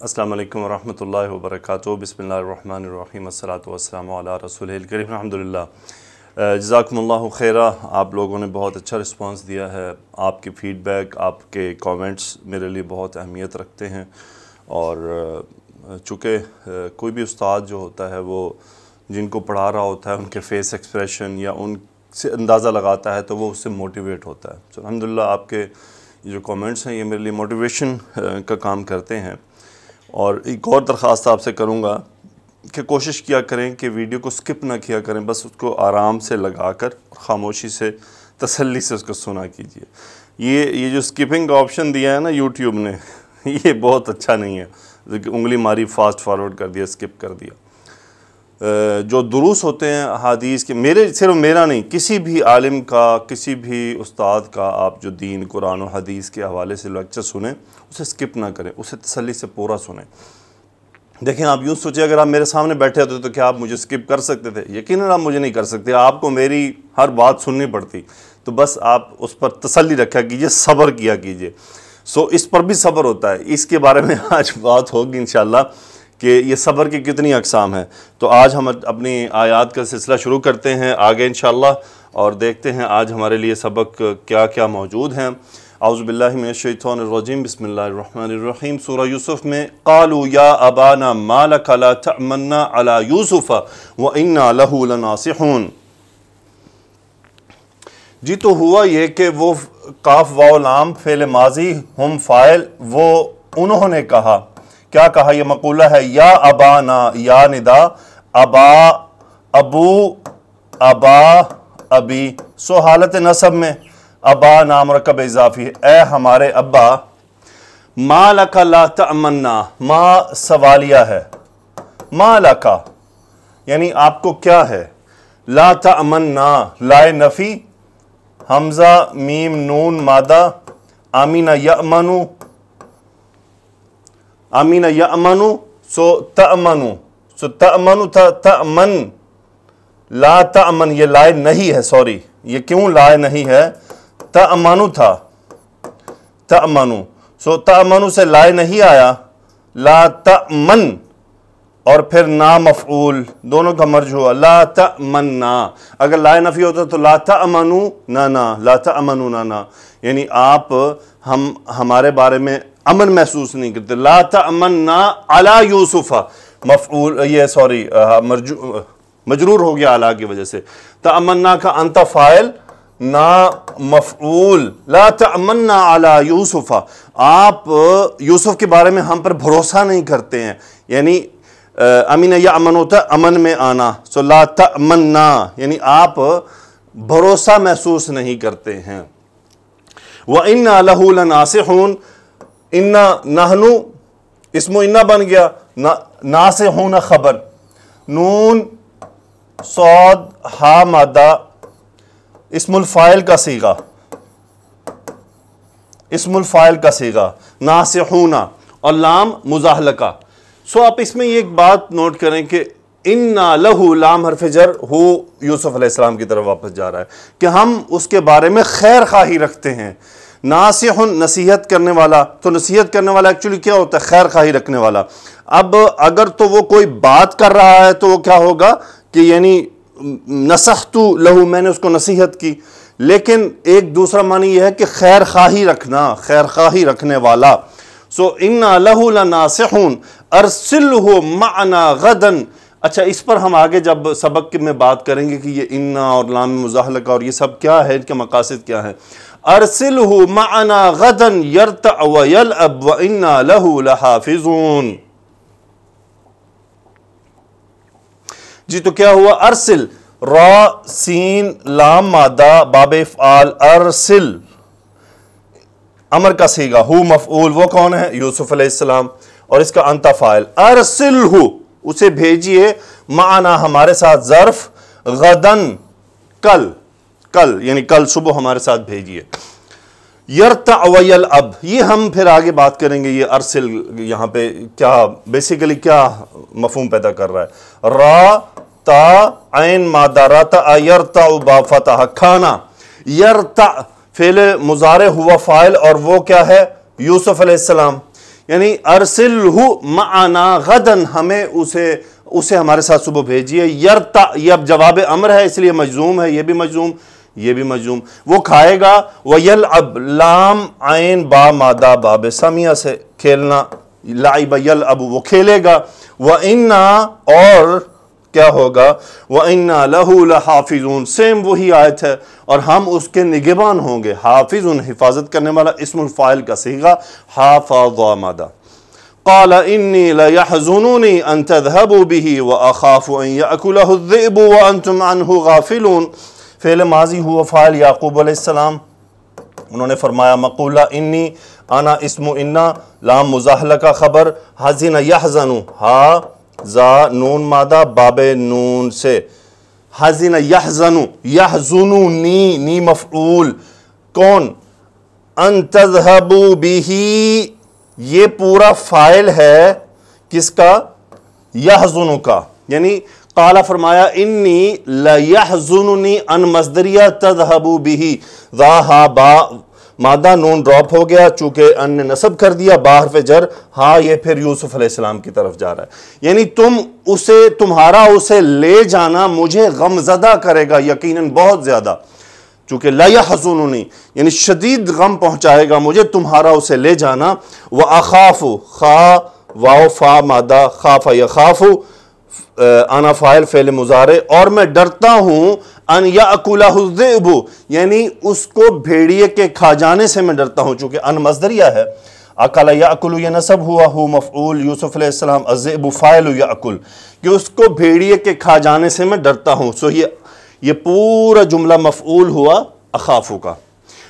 السلام علیکم ورحمۃ اللہ وبرکاتہ۔ بسم اللہ الرحمن الرحیم، الصلاۃ والسلام علی رسول الکریم، الحمدللہ۔ جزاکم اللہ خیرہ، آپ لوگوں نے بہت اچھا رسپانس دیا ہے۔ آپ کی فیڈ بیک، آپ کے کامنٹس میرے لیے بہت اہمیت رکھتے ہیں، اور چونکہ کوئی بھی استاد جو ہوتا ہے وہ جن کو پڑھا رہا ہوتا ہے ان کے فیس ایکسپریشن یا ان سے اندازہ لگاتا ہے تو وہ اس سے موٹیویٹ ہوتا ہے۔ تو الحمدللہ آپ کے جو کامنٹس ہیں یہ میرے لیے موٹیویشن کا کام کرتے ہیں۔ اور ایک اور درخواست آپ سے کروں گا کہ کوشش کیا کریں کہ ویڈیو کو سکپ نہ کیا کریں، بس اس کو آرام سے لگا کر خاموشی سے تسلی سے اس کو سنا کیجیے۔ یہ جو سکپنگ کا آپشن دیا ہے نا یوٹیوب نے، یہ بہت اچھا نہیں ہے۔ انگلی ماری، فاسٹ فارورڈ کر دیا، سکپ کر دیا۔ جو دروس ہوتے ہیں احادیث کے، صرف میرا نہیں، کسی بھی عالم کا، کسی بھی استاد کا، آپ جو دین، قرآن و حدیث کے حوالے سے لیکچر سنیں اسے سکپ نہ کریں، اسے تسلی سے پورا سنیں۔ دیکھیں، آپ یوں سوچیں اگر آپ میرے سامنے بیٹھے ہوتے تو کیا آپ مجھے سکپ کر سکتے تھے؟ یقیناً آپ مجھے نہیں کر سکتے، آپ کو میری ہر بات سننی پڑتی۔ تو بس آپ اس پر تسلی رکھا کیجئے، صبر کیا کیجئے۔ اس پر بھی صبر ہوتا ہے، اس کے بارے میں آج بات ہوگی انشاءاللہ کہ یہ صبر کی کتنی اقسام ہیں۔ تو آج ہم اپنی آیات کا سلسلہ شروع کرتے ہیں آگے انشاءاللہ، اور دیکھتے ہیں آج ہمارے لیے سبق کیا کیا موجود ہیں۔ اعوذ باللہ من الشیطان الرجیم، بسم اللہ الرحمن الرحیم۔ سورہ یوسف میں قالوا یا ابانا ما لک لا تأمنا علی یوسف وانا لہ لناصحون۔ جی تو ہوا یہ کہ وہ کاف واو لام فعل ماضی ہم فاعل، وہ انہوں نے کہا، کیا کہا؟ یہ مقولہ ہے، یا ابانا، یا ندا، ابا ابو، ابا ابی، سو حالت نصب میں ابا نام مرکب اضافی ہے، اے ہمارے ابا، ما لک لا تأمنا، ما سوالیہ ہے، ما لک یعنی آپ کو کیا ہے، لا تأمنا لائے نفی، حمزہ میم نون مادہ، آمین یأمنو، آمین یأمنو، سو تأمنو، سو تأمنو تھا، تأمن، لا تأمن یہ لائے نہیں ہے، سوری یہ کیوں لائے نہیں ہے، تأمنو تھا، تأمنو، سو تأمنو سے لائے نہیں آیا، لا تأمن، اور پھر نا مفعول دونوں کا مرج ہوا، لا تأمننا۔ اگر لائے نفی ہوتا تو لا تأمنو نانا، لا تأمنو نانا، یعنی آپ ہمارے بارے میں امن محسوس نہیں کرتے۔ لا تأمننا علی یوسف، مفعول یہ سوری مجرور ہو گیا علی کی وجہ سے، تأمننا کا انت فاعل، نا مفعول، لا تأمننا علی یوسف، آپ یوسف کے بارے میں ہم پر بھروسہ نہیں کرتے ہیں، یعنی امین یأمن ہوتا ہے امن میں آنا، سو لا تأمننا یعنی آپ بھروسہ محسوس نہیں کرتے ہیں۔ وَإِنَّا لَهُ لَنَاصِحُونَ، اِنَّا نَحْنُ اسم اِنَّا بن گیا، ناصحون خبر، نون صاد ہا مادہ، اسم الفاعل کا صیغہ، اسم الفاعل کا صیغہ، ناصحون، اور لام مزاحلقہ۔ سو آپ اس میں یہ ایک بات نوٹ کریں کہ اِنَّا لَهُ، لام حرف جر ہو یوسف علیہ السلام کی طرف واپس جا رہا ہے کہ ہم اس کے بارے میں خیر خواہی رکھتے ہیں۔ ناصح نصیحت کرنے والا، تو نصیحت کرنے والا ایکچولی کیا ہوتا ہے؟ خیر خواہی رکھنے والا۔ اب اگر تو وہ کوئی بات کر رہا ہے تو وہ کیا ہوگا کہ یعنی نصحت لہو، میں نے اس کو نصیحت کی، لیکن ایک دوسرا معنی یہ ہے کہ خیر خواہی رکھنا، خیر خواہی رکھنے والا۔ سو اِنَّا لَهُ لَنَاصِحُونَ ارسلہ معنا غدا۔ اچھا، اس پر ہم آگے جب سبق میں بات کریں گے کہ یہ اِنَّا اور لام مزاحلقہ اور یہ سب کیا ہے، ان کے مقاصد کیا ہیں۔ ارسلہ معنا غدا یرتع ویلعب وَإِنَّا لَهُ لَحَافِظُونَ۔ جی تو کیا ہوا؟ ارسل، را سین لام مادہ باب افعال، ارسل امر کا صیغہ، ہو مفعول، وہ کون ہے؟ یوسف علیہ السلام، اور اس کا انت فاعل، ارسلہ اسے بھیجیے، معنا ہمارے ساتھ، ظرف، غدن کل، کل یعنی کل صبح ہمارے ساتھ بھیجیے، یرتع ویلعب، یہ ہم پھر آگے بات کریں گے یہ ارسل یہاں پہ کیا بیسیکلی کیا مفہوم پیدا کر رہا ہے۔ را تا عین مادہ، رتع یرتع با فتح، کھانا، یرتع فعل مضارع ہوا فاعل، اور وہ کیا ہے؟ یوسف علیہ السلام۔ یعنی ارسلہ معنا غدن، ہمیں اسے ہمارے ساتھ صبح بھیجیے. یرتا یہ اب جواب امر ہے اس لیے مجزوم ہے، یہ بھی مجزوم یہ بھی مجزوم. وہ کھائے گا. وَيَلْعَبْ لام عین با مادہ باب سمیہ سے کھیلنا، لعب یلعب وہ کھیلے گا. وَإِنَّا اور کیا ہوگا؟ وَإِنَّا لَهُ لَحَافِظُونَ سیم وہی آیت ہے، اور ہم اس کے نگہبان ہوں گے. حافظ حفاظت کرنے والا، اسم الفاعل کا صیغہ حافظ مادہ. قال انی لیحزننی ان تذهبوا به واخاف ان یاکلہ الذئب وانتم عنہ غافلون. فعل ماضی ہوا فاعل یعقوب علیہ السلام. انہوں نے فرمایا مقولہ انی انا اسم انا لام مزاحلہ کا خبر. حزن یحزن ہا زا نون مادہ باب نون سے. حزن یحزن یحزننی نی مفعول. کون؟ ان تذهبوا به یہ پورا فائل ہے کس کا؟ یحزن کا. یعنی قال فرمایا انی لیحزننی ان مصدریہ تذهبوا به ذا با مادہ نون ڈراپ ہو گیا چونکہ ان نے نصب کر دیا، با حرف جر، ہاں یہ پھر یوسف علیہ السلام کی طرف جا رہا ہے. یعنی تمہارا اسے لے جانا مجھے غمزدہ کرے گا یقیناً بہت زیادہ، چونکہ لا یحزننی یعنی شدید غم پہنچائے گا مجھے تمہارا اسے لے جانا. وَأَخَافُ خا واو فا مادہ خاف یخاف انا فاعل فعل مضارع، اور میں ڈرتا ہوں ان یاکلہ الذئب یعنی اس کو بھیڑیے کے کھا جانے سے میں ڈرتا ہوں، چونکہ ان مصدریہ ہے. اکل یاکل یہ نصب ہوا، ہو مفعول یوسف علیہ السلام، الذئب فاعل یاکل کہ اس کو بھیڑیے کے کھا جانے سے میں ڈرتا ہوں. سو یہ پورا جملہ مفعول ہوا اخافو کا.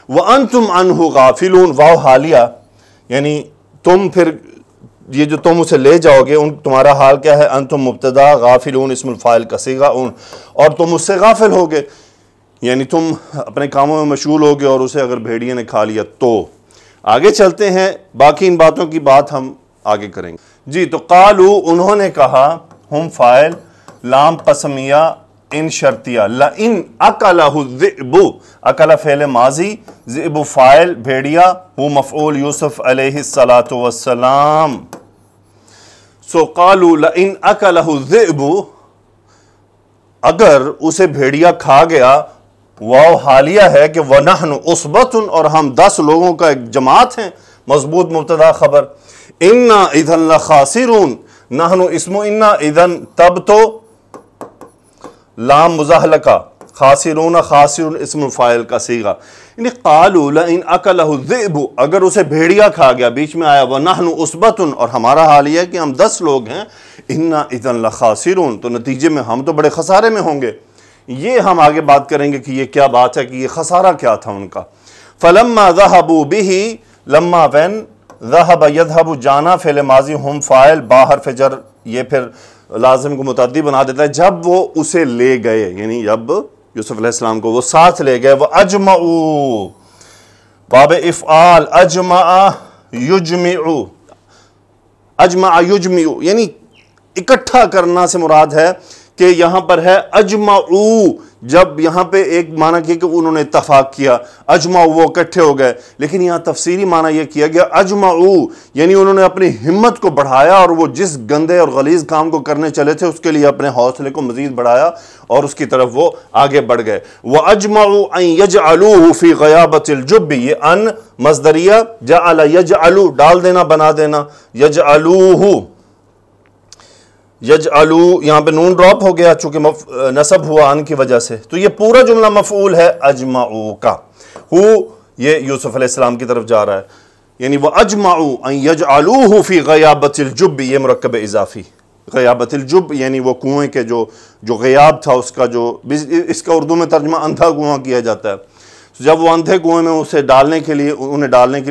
وَأَنْتُمْ عَنْهُ غَافِلُونَ واو حالیہ یعنی تم پھر یہ جو تم اسے لے جاؤ گے تمہارا حال کیا ہے؟ انتم مبتدا، غافلون اسم الفاعل کا صیغہ، اور تم اس سے غافل ہوگے یعنی تم اپنے کاموں میں مشغول ہوگے اور اسے اگر بھیڑیے نے کھا لیا تو. آگے چلتے ہیں، باقی ان باتوں کی بات ہم آگے کریں گے. جی تو قالو انہوں نے کہا، ہم فاعل، لام قسمیہ، ان شرطیہ. لئن اکلہ الذئب اکلہ فعل ماضی، ذئب فاعل بھیڑیا، وہ مفعول یوسف علیہ السلام. سو قالو لئن اکلہ الذئب اگر اسے بھیڑیا کھا گیا، واو حالیہ ہے کہ وَنَحْنُ عُصْبَةٌ اور ہم 10 لوگوں کا ایک جماعت ہیں، مضبوط مبتدا خبر. اِنَّا اِذًا لَخَاسِرُونَ نَحْنُ اسم اِنَّا اِذًا تب تو لام مزاحلہ کا، خاسرون خاسرون اسم الفاعل کا صیغہ. یعنی قالوا لئن اکلہ الذئب اگر اسے بھیڑیا کھا گیا، بیچ میں آیا وَنَحْنُ عُصْبَةٌ اور ہمارا حال یہ ہے کہ ہم 10 لوگ ہیں، اِنَّا اِذًا لَخَاسِرُونَ تو نتیجے میں ہم تو بڑے خسارے میں ہوں گے. یہ ہم آگے بات کریں گے کہ یہ کیا بات ہے کہ یہ خسارہ کیا تھا ان کا. فَلَمَّا ذَهَبُوا بِهِ لما وین ذهب يذهب جانا فعل ماضی ہم فاعل با حرف جر، یہ پھر لازم کو متعدی بنا دیتا ہے. جب وہ اسے لے گئے یعنی جب یوسف علیہ السلام کو وہ ساتھ لے گئے، وَأَجْمَعُوا باب افعال اجمع یجمع، اجمع یجمع یعنی اکٹھا کرنا سے مراد ہے کہ یہاں پر ہے اجمعو. جب یہاں پہ ایک معنی کیا کہ انہوں نے اتفاق کیا، اجمعو وہ اکٹھے ہو گئے، لیکن یہاں تفسیری معنی یہ کیا گیا اجمعو یعنی انہوں نے اپنی ہمت کو بڑھایا اور وہ جس گندے اور غلیظ کام کو کرنے چلے تھے اس کے لیے اپنے حوصلے کو مزید بڑھایا اور اس کی طرف وہ آگے بڑھ گئے. وَأَجْمَعُوا أَن يَجْعَلُوهُ فِي غَيَابَةِ الْجُبِّ یہ ان مصدریہ جعل یجعلو ڈال دینا بنا دینا، یجعلوہ یجعلو یہاں پہ نون ڈراپ ہو گیا چونکہ نصب ہوا ان کی وجہ سے، تو یہ پورا جملہ مفعول ہے اجمعو کا. ہو یہ یوسف علیہ السلام کی طرف جا رہا ہے یعنی وَأَجْمَعُوا أَن يَجْعَلُوهُ فِي غَيَابَةِ الْجُبِّ یہ مرکب اضافی. غیابت الجب یعنی وہ کنویں کے جو غیاب تھا اس کا، جو اس کا اردو میں ترجمہ اندھا کنواں کیا جاتا ہے. جب وہ اندھے کنویں میں اسے ڈالنے کے لیے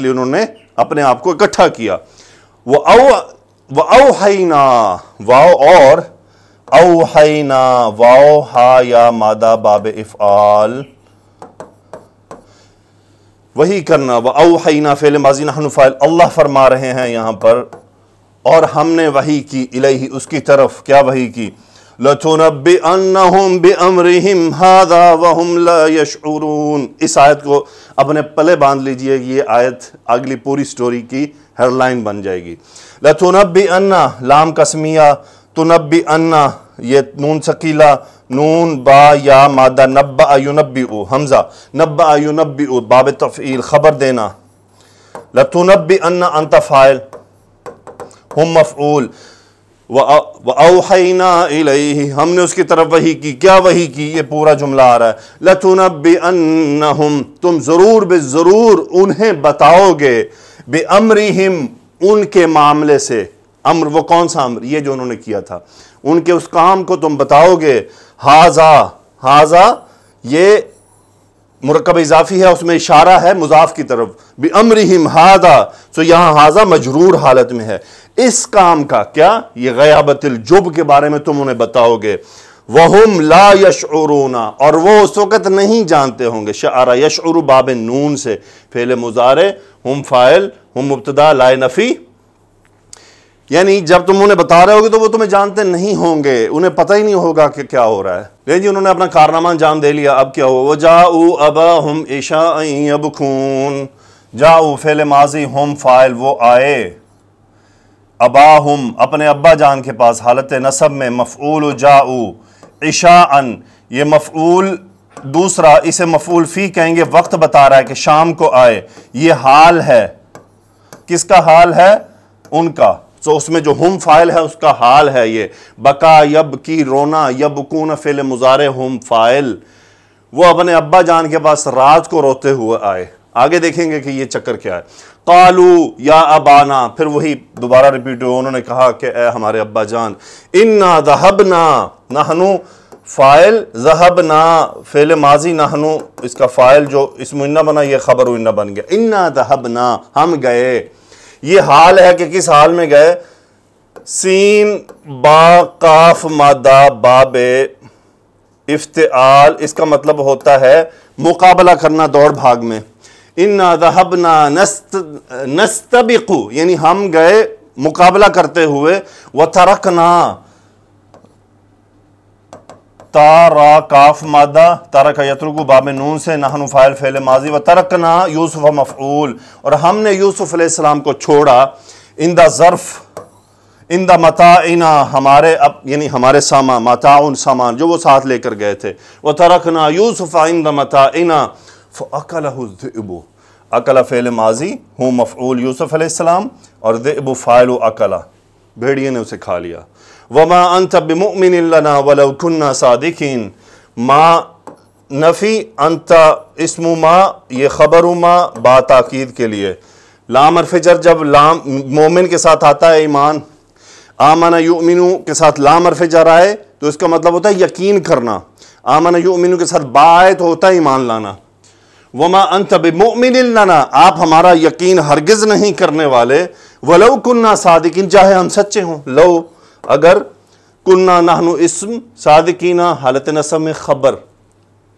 انہوں نے اپنے آپ کو اکٹھا کیا. وَأَوْحَيْنَا واو اور اوحینا واو ہا یا مادہ باب افعال وہی کرنا. وَأَوْحَيْنَا فعل ماضی نحن فاعل، اللہ فرما رہے ہیں یہاں پر، اور ہم نے وحی کی الیہ اس کی طرف. کیا وحی کی؟ لَتُنَبِّئَنَّهُمْ بِأَمْرِهِمْ هَذَا وَهُمْ لَا يَشْعُرُونَ. اس آیت کو اپنے پلے باندھ لیجئے، یہ آیت اگلی پوری سٹوری کی ہیڈ لائن بن جائے گی. لَتُنَبِّئَنَّ لام قسمیہ، تُنَبِّئَنَّ یہ نون ثقیلہ، نون با یا مادہ، نبأ ينبئ حمزہ، نبأ ينبئ باب تفعیل خبر دینا. لَتُنَبِّئَنَّ انت فاعل، ہم مفعول. وَأَوْحَيْنَا إِلَيْهِ ہم نے اس کی طرف وحی کی. کیا وحی کی؟ یہ پورا جملہ آ رہا ہے. لَتُنَبِّئَنَّهُمْ تم ضرور بے ضرور انہیں بتاؤ گے، بِأَمْرِهِمْ ان کے معاملے سے. امر وہ کون سا امر؟ یہ جو انہوں نے کیا تھا، ان کے اس کام کو تم بتاؤ گے. ہاذا یہ مرکب اضافی ہے، اس میں اشارہ ہے مضاف کی طرف. بِأَمْرِهِمْ ہاذا تو یہاں ہاذا مجرور حالت میں ہے. اس کام کا کیا؟ یہ غیابت الجب کے بارے میں تم انہیں بتاؤ گے. وَهُمْ لَا يَشْعُرُونَ اور وہ اس وقت نہیں جانتے ہوں گے. شعر یشعر باب نون سے، فعل مضارع، ہم فاعل، ہم مبتدا، لا نفی. یعنی جب تم انہیں بتا رہے ہوگے تو وہ تمہیں جانتے نہیں ہوں گے، انہیں پتہ ہی نہیں ہوگا کہ کیا ہو رہا ہے. جی انہوں نے اپنا کارنامہ انجام دے لیا، اب کیا ہوا؟ وَجَاءُوا أَبَاهُمْ عِشَاءً يَبْكُونَ. جاؤ فعل ماضی، ہم فاعل، وہ آئے. اباہم اپنے ابا جان کے پاس، حالت نصب میں. مفعول جاؤ، عشاءً یہ مفعول دوسرا، اسے مفعول فی کہیں گے، وقت بتا رہا ہے کہ شام کو آئے. یہ حال ہے، کس کا حال ہے؟ ان کا. تو اس میں جو ہم فاعل ہے اس کا حال ہے یہ. بکا یبکی رونا، یبکون فعل مضارع، ہم فاعل. وہ اپنے ابا جان کے پاس رات کو روتے ہوئے آئے. آگے دیکھیں گے کہ یہ چکر کیا ہے. قالو یا ابانا، پھر وہی دوبارہ ریپیٹ ہو، انہوں نے کہا کہ اے ہمارے ابا جان. انا ذہبنا، نحنو فاعل، ذہبنا فعل ماضی، نحنو اس کا فاعل جو اسم انہ بنا، یہ خبر انہ بن گیا. انا ذہبنا ہم گئے. یہ حال ہے کہ کس حال میں گئے؟ سین با قاف مادہ باب افتعال، اس کا مطلب ہوتا ہے مقابلہ کرنا دوڑ بھاگ میں. انا ذہبنا نستبق یعنی ہم گئے مقابلہ کرتے ہوئے. وترکنا تارا کاف مادہ، ترک یترک باب نون سے، نحن فاعل فعل ماضی. وترکنا یوسف مفعول اور ہم نے یوسف علیہ السلام کو چھوڑا. اندہ ظرف، اندہ متاعنا ہمارے یعنی ہمارے سامان، متاعن سامان جو وہ ساتھ لے کر گئے تھے. وترکنا یوسف عند متاعنا فَأَكَلَهُ الذِّئْبُ. اکلا فعل ماضی، ہوں مفعول یوسف علیہ السلام، اور ذئب فاعل اکلا، بھیڑیے نے اسے کھا لیا. وَمَا أَنْتَ بِمُؤْمِنٍ لَنَا وَلَوْ كُنَّا صَادِقِينَ. ما نفی، انت اسم ما یہ خبر ما با تاکید کے لیے. لام حرف جر جب لام مومن کے ساتھ آتا ہے ایمان، آمن یؤمنو کے ساتھ لام حرف جر آئے تو اس کا مطلب ہوتا ہے یقین کرنا. آمن یؤمنو کے ساتھ با آئے تو ہوتا ہے ایمان لانا. وما انت بمؤمن لنا آپ ہمارا یقین ہرگز نہیں کرنے والے. ولو کننا صادقین چاہے ہم سچے ہوں. لو اگر، کننا نحن اسم، صادقین حالت نصب میں خبر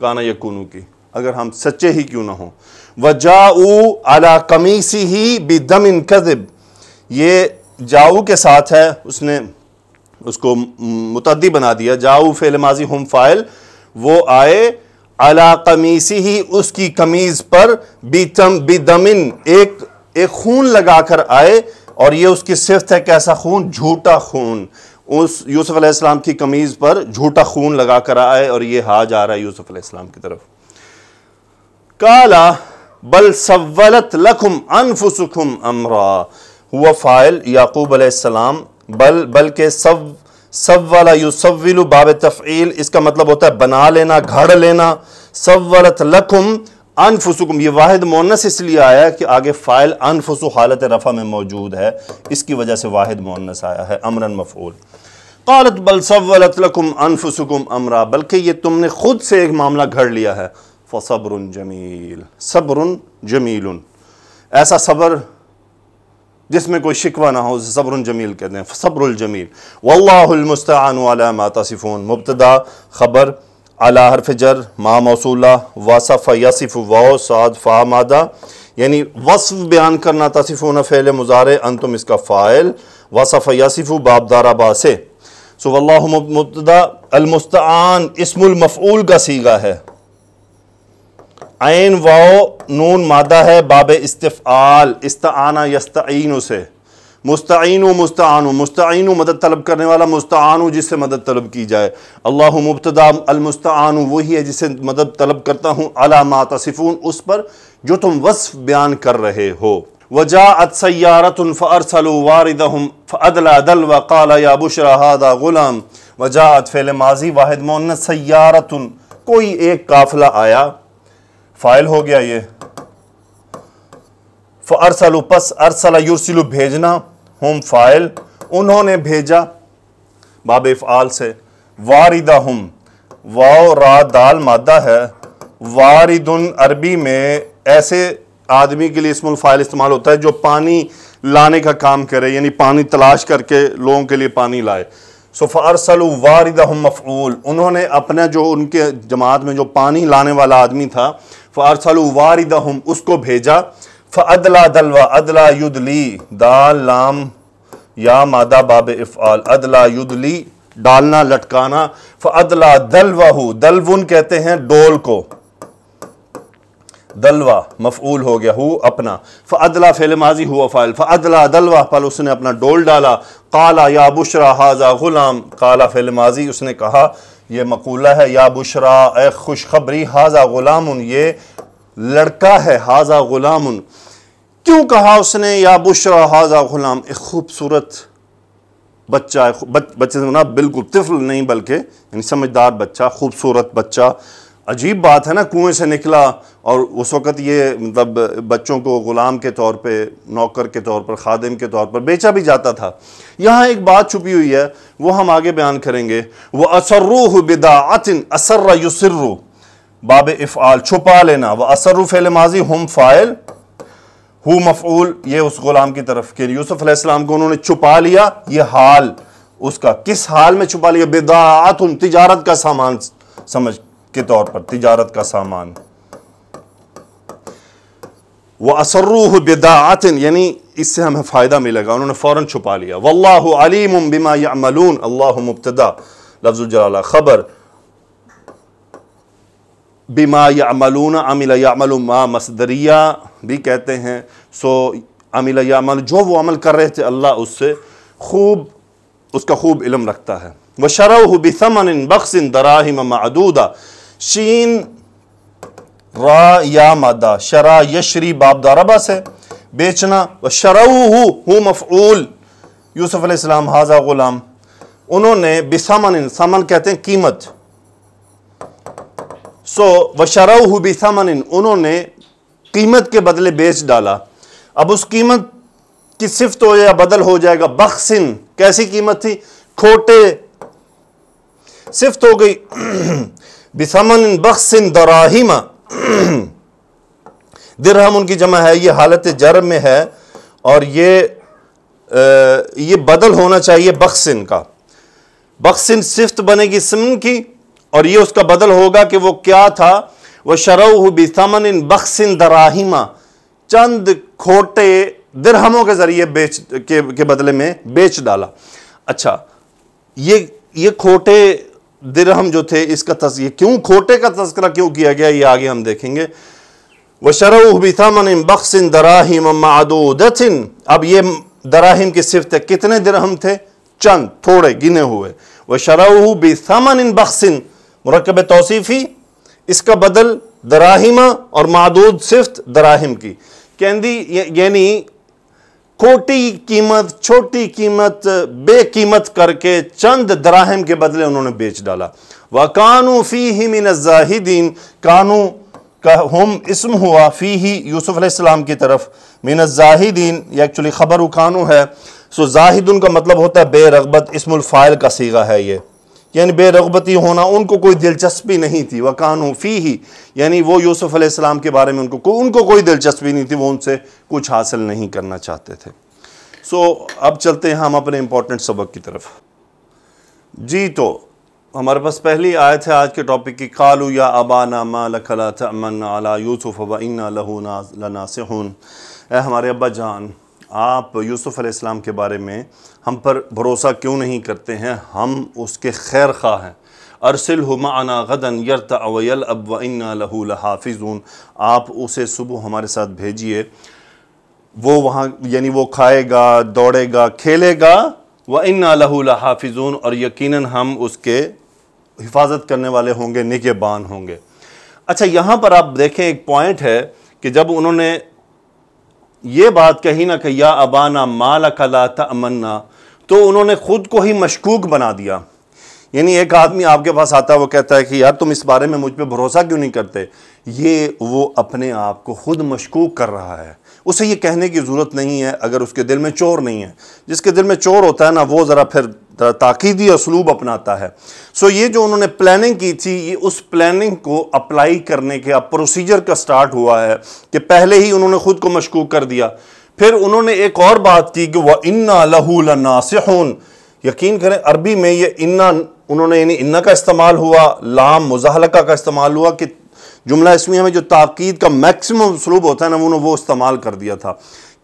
کانا یکونو کی، اگر ہم سچے ہی کیوں نہ ہوں. وجاؤ علی قمیصہ بدم کذب، یہ جاؤ کے ساتھ ہے، اس نے اس کو متعدی بنا دیا. جاؤ فعل ماضی ہم فاعل، وہ آئے. علی قمیصہ اس کی قمیض پر، بدمن ایک خون لگا کر آئے. اور یہ اس کی صفت ہے کیسا خون؟ جھوٹا خون. اس یوسف علیہ السلام کی قمیض پر جھوٹا خون لگا کر آئے اور یہ ہا جا رہا ہے یوسف علیہ السلام کی طرف. قالا بل سولت لکم انفسکم امرا، ہوا فاعل یعقوب علیہ السلام. بلکہ سول یسول باب تفعیل، اس کا مطلب ہوتا ہے بنا لینا، گھڑ لینا. سولت لکم انفسکم، یہ واحد مؤنث اس لیے آیا ہے کہ آگے فاعل انفس حالت رفع میں موجود ہے، اس کی وجہ سے واحد مؤنث آیا ہے، امرن مفعول. قالت بل سولت لکم انفسکم امرا، بلکہ یہ تم نے خود سے ایک معاملہ گھڑ لیا ہے. فصبر جمیل، صبر جمیل، ایسا صبر جس میں کوئی شکوہ نہ ہو، اسے صبر جمیل کہتے ہیں. صبر الجمیل. واللہ المستعان علی ما تصفون، مبتدا خبر، علی حرف جر، ما موصولہ، وصف یصف واو صاد فا مادہ، یعنی وصف بیان کرنا. تصفون فعل مضارع، انتم اس کا فاعل، وصف یصف باب دارا با سے. سو واللہ مبتدا، المستعان اسم المفعول کا صیغہ ہے. عین واو نون مادہ ہے باب استفعال، استعانہ یستعین سے، مستعین و مستعین مدد طلب کرنے والا، مستعان جس سے مدد طلب کی جائے، اللہ مبتدا، المستعان وہی ہے جس سے مدد طلب کرتا ہوں، علی ما تصفون اس پر جو تم وصف بیان کر رہے ہو۔ وجاءت سیارۃ فارسلوا واردہم فادلی دلوا قال یا بشری ھذا غلام۔ وجاءت فعل ماضی واحد مؤنث، سیارۃ کوئی ایک قافلہ آیا، فاعل ہو گیا یہ، فارسلوا پس ارسل یرسل بھیجنا، ہم فاعل انہوں نے بھیجا باب افعال سے، واردہم واو را دال مادہ ہے، واردن عربی میں ایسے آدمی کے لیے اسم الفاعل استعمال ہوتا ہے جو پانی لانے کا کام کرے، یعنی پانی تلاش کر کے لوگوں کے لیے پانی لائے۔ فارسلوا واردہم مفعول، انہوں نے اپنا جو ان کے جماعت میں جو پانی لانے والا آدمی تھا، فارسلوا واردہم اس کو بھیجا، فادلی دلوا، ادلا یدلی دال لام یا مادہ باب افعال، ادلا یدلی ڈالنا لٹکانا، فادلی دلوہ، دلون کہتے ہیں ڈول کو، دلوا مفعول ہو گیا، ہو اپنا، فادلا فعل ماضی ہوا فاعل، فادلا دلوا پل اس نے اپنا ڈول ڈالا، قالا یا بشری ھذا غلام، قالا فعل ماضی اس نے کہا، یہ مقولہ ہے، یا بشری اے خوشخبری، ھذا غلام یہ لڑکا ہے، ھذا غلام کیوں کہا اس نے یا بشری ھذا غلام؟ ایک خوبصورت بچہ ہے، بچے سے بالکل طفل نہیں بلکہ یعنی سمجھدار بچہ، خوبصورت بچہ، عجیب بات ہے نا، کنویں سے نکلا، اور اس وقت یہ مطلب بچوں کو غلام کے طور پہ، نوکر کے طور پر، خادم کے طور پر بیچا بھی جاتا تھا۔ یہاں ایک بات چھپی ہوئی ہے وہ ہم آگے بیان کریں گے، وَأَسَرُّوهُ بِدَاعَةٍ أَسَرَّ يُسِرُّ باب افعال چھپا لینا، وَأَسَرُّ فعل ماضی ہم فاعل، ہو مفعول، یہ اس غلام کی طرف کہ یوسف علیہ السلام کو انہوں نے چھپا لیا، یہ حال اس کا، کس حال میں چھپا لیا؟ بِدَاعَةٌ تجارت کا سامان سمجھ کے طور پر، تجارت کا سامان، وَأَسَرُّوهُ بِدَاعَةٍ یعنی اس سے ہمیں فائدہ ملے گا، انہوں نے فوراً چھپا لیا۔ وَاللَّهُ عَلِيمٌ بِمَا يَعْمَلُونَ، اللہ مبتدا، لفظ الجلالہ خبر، بِمَا يَعْمَلُونَ عَمِلَ يَعْمَلُ ما مصدریہ بھی کہتے ہیں، سو عَمِلَ يَعْمَلُ جو وہ عمل کر رہے تھے اللہ اس سے خوب، اس کا خوب علم رکھتا ہے۔ وَشَرَوْهُ بِثَمَنٍ بَخْسٍ دَرَاهِمَ مَعْدُودَةٍ شین را یا مادہ، شرا یشری باب ضربہ سے بیچنا، وشروہ ہو مفعول، یوسف علیہ السلام ھذا غلام، انہوں نے بثمن، ثمن کہتے ہیں قیمت، سو وشروہ بثمن انہوں نے قیمت کے بدلے بیچ ڈالا۔ اب اس قیمت کی صفت ہو یا بدل ہو جائے گا بخسن، کیسی قیمت تھی؟ کھوٹے، صفت ہو گئی بثمن بخسن دراہم، درہم ان کی جمع ہے، یہ حالت جر میں ہے، اور یہ بدل ہونا چاہیے بخسن کا، بخسن صفت بنے گی سمن کی، اور یہ اس کا بدل ہوگا کہ وہ کیا تھا، وَشَرَوْهُ بِثَمَنٍ بَخْسٍ دَرَاهِمَ چند کھوٹے درہموں کے ذریعے کے بدلے میں بیچ ڈالا۔ اچھا یہ کھوٹے درہم جو تھے، اس کا تذکرہ کیوں، کھوٹے کا تذکرہ کیوں کیا گیا، یہ آگے ہم دیکھیں گے۔ وَشَرَوْهُ بِثَمَنٍ بَخْسٍ دَرَاهِمَ مَعْدُودَةٍ اب یہ دراہم کی صفت ہے، کتنے درہم تھے؟ چند، تھوڑے، گنے ہوئے۔ وَشَرَوْهُ بِثَمَنٍ بَخْسٍ مرکب توصیفی، اس کا بدل دراہم اور معدود صفت دراہم کی، یعنی کھوٹی قیمت، چھوٹی قیمت، بے قیمت کر کے چند دراہم کے بدلے انہوں نے بیچ ڈالا۔ وَكَانُوا فِيهِ مِنَ الزَّاهِدِينَ کانو کا ہم اسم ہوا، فیہ یوسف علیہ السلام کی طرف، من الزاہدین یہ ایکچولی خبر کانو ہے، سو زاہدن کا مطلب ہوتا ہے بے رغبت، اسم الفاعل کا صیغہ ہے یہ، یعنی بے رغبتی ہونا، ان کو کوئی دلچسپی نہیں تھی۔ وَكَانُوا فِيهِ یعنی وہ یوسف علیہ السلام کے بارے میں ان کو کوئی دلچسپی نہیں تھی، وہ ان سے کچھ حاصل نہیں کرنا چاہتے تھے۔ سو اب چلتے ہیں ہم اپنے امپورٹنٹ سبق کی طرف۔ جی تو ہمارے پاس پہلی آیت ہے آج کے ٹاپک کی، قالوا یا ابانا ما لک لا تأمنا علی یوسف وانا لہ لناصحون، اے ہمارے ابا جان آپ یوسف علیہ السلام کے بارے میں ہم پر بھروسہ کیوں نہیں کرتے ہیں، ہم اس کے خیر خواہ ہیں، ارسلہ معنا غدا یرتع ویلعب وإنا لہ لحافظون، آپ اسے صبح ہمارے ساتھ بھیجئے، وہ وہاں یعنی وہ کھائے گا، دوڑے گا، کھیلے گا، وإنا لہ لحافظون، اور یقیناً ہم اس کے حفاظت کرنے والے ہوں گے، نگہبان ہوں گے۔ اچھا یہاں پر آپ دیکھیں ایک پوائنٹ ہے کہ جب انہوں نے یہ بات کہی نا کہ یا ابانا ما لک لا تأمنا، تو انہوں نے خود کو ہی مشکوک بنا دیا۔ یعنی ایک آدمی آپ کے پاس آتا ہے، وہ کہتا ہے کہ یار تم اس بارے میں مجھ پہ بھروسہ کیوں نہیں کرتے، یہ وہ اپنے آپ کو خود مشکوک کر رہا ہے۔ اسے یہ کہنے کی ضرورت نہیں ہے اگر اس کے دل میں چور نہیں ہے۔ جس کے دل میں چور ہوتا ہے نا، وہ ذرا پھر تاکیدی اسلوب اپناتا ہے۔ سو یہ جو انہوں نے پلاننگ کی تھی، یہ اس پلاننگ کو اپلائی کرنے کے اب پروسیجر کا سٹارٹ ہوا ہے کہ پہلے ہی انہوں نے خود کو مشکوک کر دیا۔ پھر انہوں نے ایک اور بات کی کہ وَإِنَّا لَهُ لَنَاصِحُونَ، یقین کریں عربی میں یہ انا انہوں نے یعنی انا کا استعمال ہوا، لام مزاحلقہ کا استعمال ہوا، کہ جملہ اسمیہ میں جو تاکید کا میکسیمم اسلوب ہوتا ہے نا، انہوں نے وہ استعمال کر دیا تھا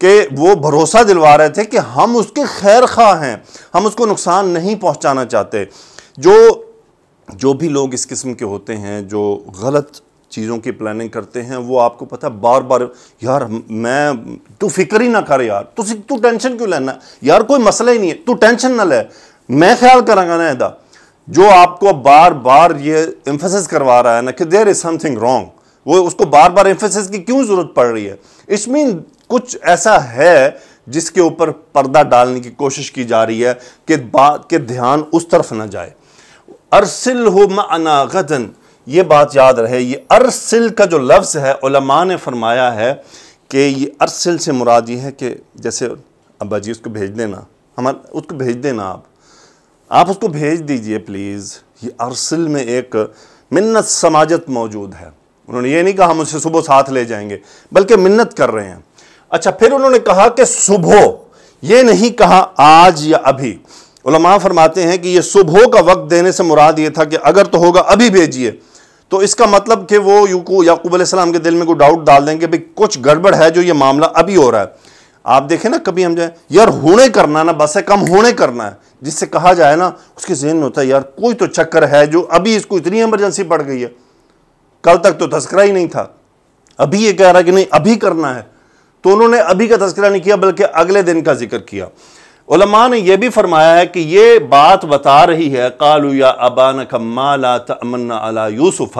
کہ وہ بھروسہ دلوا رہے تھے کہ ہم اس کے خیر خواہ ہیں، ہم اس کو نقصان نہیں پہنچانا چاہتے۔ جو بھی لوگ اس قسم کے ہوتے ہیں، جو غلط چیزوں کی پلاننگ کرتے ہیں، وہ آپ کو پتہ بار بار یار تو فکر ہی نہ کر، یار تو ٹینشن کیوں لینا، یار کوئی مسئلہ ہی نہیں ہے، تو ٹینشن نہ لے، میں خیال کروں گا نا ایدا۔ جو آپ کو بار بار یہ ایمفیسس کروا رہا ہے نا کہ دیر از سم تھنگ رانگ، وہ اس کو بار بار ایمفیسس کی کیوں ضرورت پڑ رہی ہے؟ اس میں کچھ ایسا ہے جس کے اوپر پردہ ڈالنے کی کوشش کی جا رہی ہے کہ بات کے دھیان اس طرف نہ جائے۔ ارسلہ معنا غدا، یہ بات یاد رہے، یہ ارسل کا جو لفظ ہے علماء نے فرمایا ہے کہ یہ ارسل سے مراد یہ ہے کہ جیسے ابا جی اس کو بھیج دینا، اس کو بھیج دینا، آپ اس کو بھیج دیجئے پلیز۔ یہ ارسل میں ایک منت سماجت موجود ہے۔ انہوں نے یہ نہیں کہا ہم اسے صبح ساتھ لے جائیں گے، بلکہ منت کر رہے ہیں۔ اچھا پھر انہوں نے کہا کہ صبح، یہ نہیں کہا آج یا ابھی۔ علماء فرماتے ہیں کہ یہ صبح کا وقت دینے سے مراد یہ تھا کہ اگر تو ہوگا ابھی بھیجئے، تو اس کا مطلب کہ وہ یعقوب علیہ السلام کے دل میں کوئی ڈاؤٹ ڈال دیں کہ بھئی کچھ گڑبڑ ہے جو یہ معاملہ ابھی ہو رہا ہے۔ آپ دیکھیں نا کبھی ہم جائیں یار ہونے کرنا نا، بس ہے کم ہونے کرنا ہے، جس سے کہا جائے نا اس کے ذہن میں ہوتا ہے یار کوئی تو چکر ہے جو ابھی اس کو اتنی ایمرجنسی پڑ گئی ہے، کل تک تو تذکرہ ہی نہیں تھا، ابھی یہ کہہ رہا ہے کہ نہیں ابھی کرنا ہے۔ تو انہوں نے ابھی کا تذکرہ نہیں کیا بلکہ اگلے دن کا ذکر کیا۔ علماء نے یہ بھی فرمایا ہے کہ یہ بات بتا رہی ہے قالوا یا ابانا ما لا تأمنا علی یوسف،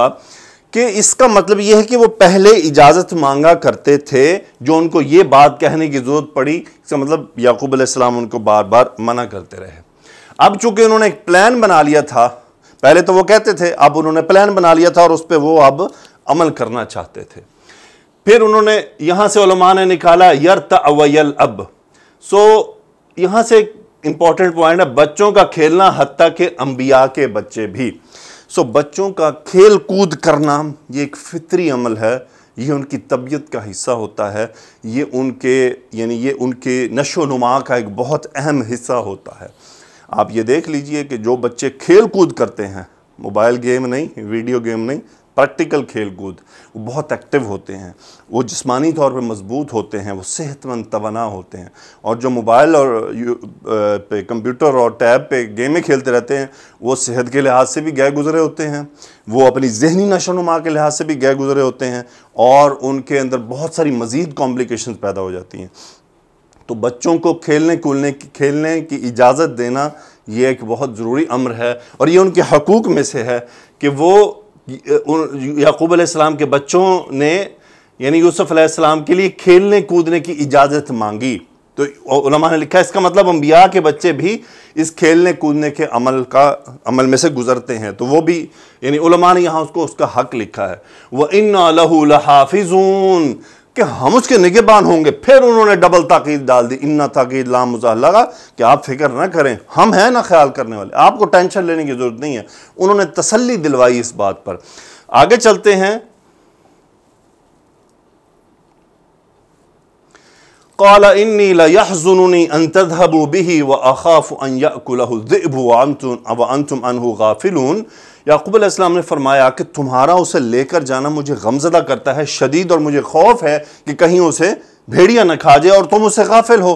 کہ اس کا مطلب یہ ہے کہ وہ پہلے اجازت مانگا کرتے تھے جو ان کو یہ بات کہنے کی ضرورت پڑی، اس کا مطلب یعقوب علیہ السلام ان کو بار بار منع کرتے رہے۔ اب چونکہ انہوں نے ایک پلان بنا لیا تھا، پہلے تو وہ کہتے تھے، اب انہوں نے پلان بنا لیا تھا اور اس پہ وہ اب عمل کرنا چاہتے تھے۔ پھر انہوں نے یہاں سے علماء نے نکالا یرتع ویلعب۔ سو یہاں سے ایک امپورٹنٹ پوائنٹ ہے، بچوں کا کھیلنا، حتیٰ کہ انبیاء کے بچے بھی۔ سو بچوں کا کھیل کود کرنا یہ ایک فطری عمل ہے، یہ ان کی طبیعت کا حصہ ہوتا ہے، یہ ان کے نشو و نما کا ایک بہت اہم حصہ ہوتا ہے۔ آپ یہ دیکھ لیجئے کہ جو بچے کھیل کود کرتے ہیں، موبائل گیم نہیں، ویڈیو گیم نہیں، پریکٹیکل کھیل کود، وہ بہت ایکٹیو ہوتے ہیں، وہ جسمانی طور پہ مضبوط ہوتے ہیں، وہ صحت مند توانا ہوتے ہیں۔ اور جو موبائل اور پہ کمپیوٹر اور ٹیب پہ گیمیں کھیلتے رہتے ہیں، وہ صحت کے لحاظ سے بھی گئے گزرے ہوتے ہیں، وہ اپنی ذہنی نشو و نما کے لحاظ سے بھی گئے گزرے ہوتے ہیں، اور ان کے اندر بہت ساری مزید کمپلیکیشنز پیدا ہو جاتی ہیں۔ تو بچوں کو کھیلنے کی اجازت دینا یہ ایک بہت ضروری امر ہے، اور یہ ان کے حقوق میں سے ہے کہ وہ یعقوب علیہ السلام کے بچوں نے یعنی یوسف علیہ السلام کے لیے کھیلنے کودنے کی اجازت مانگی۔ تو علماء نے لکھا ہے اس کا مطلب انبیاء کے بچے بھی اس کھیلنے کودنے کے عمل میں سے گزرتے ہیں، تو وہ بھی یعنی علماء نے یہاں اس کا حق لکھا ہے۔ وَإِنَّا لَهُ لَحَافِظُونَ، کہ ہم اس کے نگہبان ہوں گے۔ پھر انہوں نے ڈبل تاکید ڈال دی، اِنَّا تاکید لام مزاحلقہ، کہ آپ فکر نہ کریں، ہم ہیں نا خیال کرنے والے، آپ کو ٹینشن لینے کی ضرورت نہیں ہے۔ انہوں نے تسلی دلوائی اس بات پر۔ آگے چلتے ہیں۔ قال انی لیحزننی ان تذهبوا به واخاف ان یاکلہ الذئب وانتم عنہ غافلون۔ یعقوب علیہ السلام نے فرمایا کہ تمہارا اسے لے کر جانا مجھے غمزدہ کرتا ہے شدید، اور مجھے خوف ہے کہ کہیں اسے بھیڑیا نہ کھا جائے اور تم اسے غافل ہو۔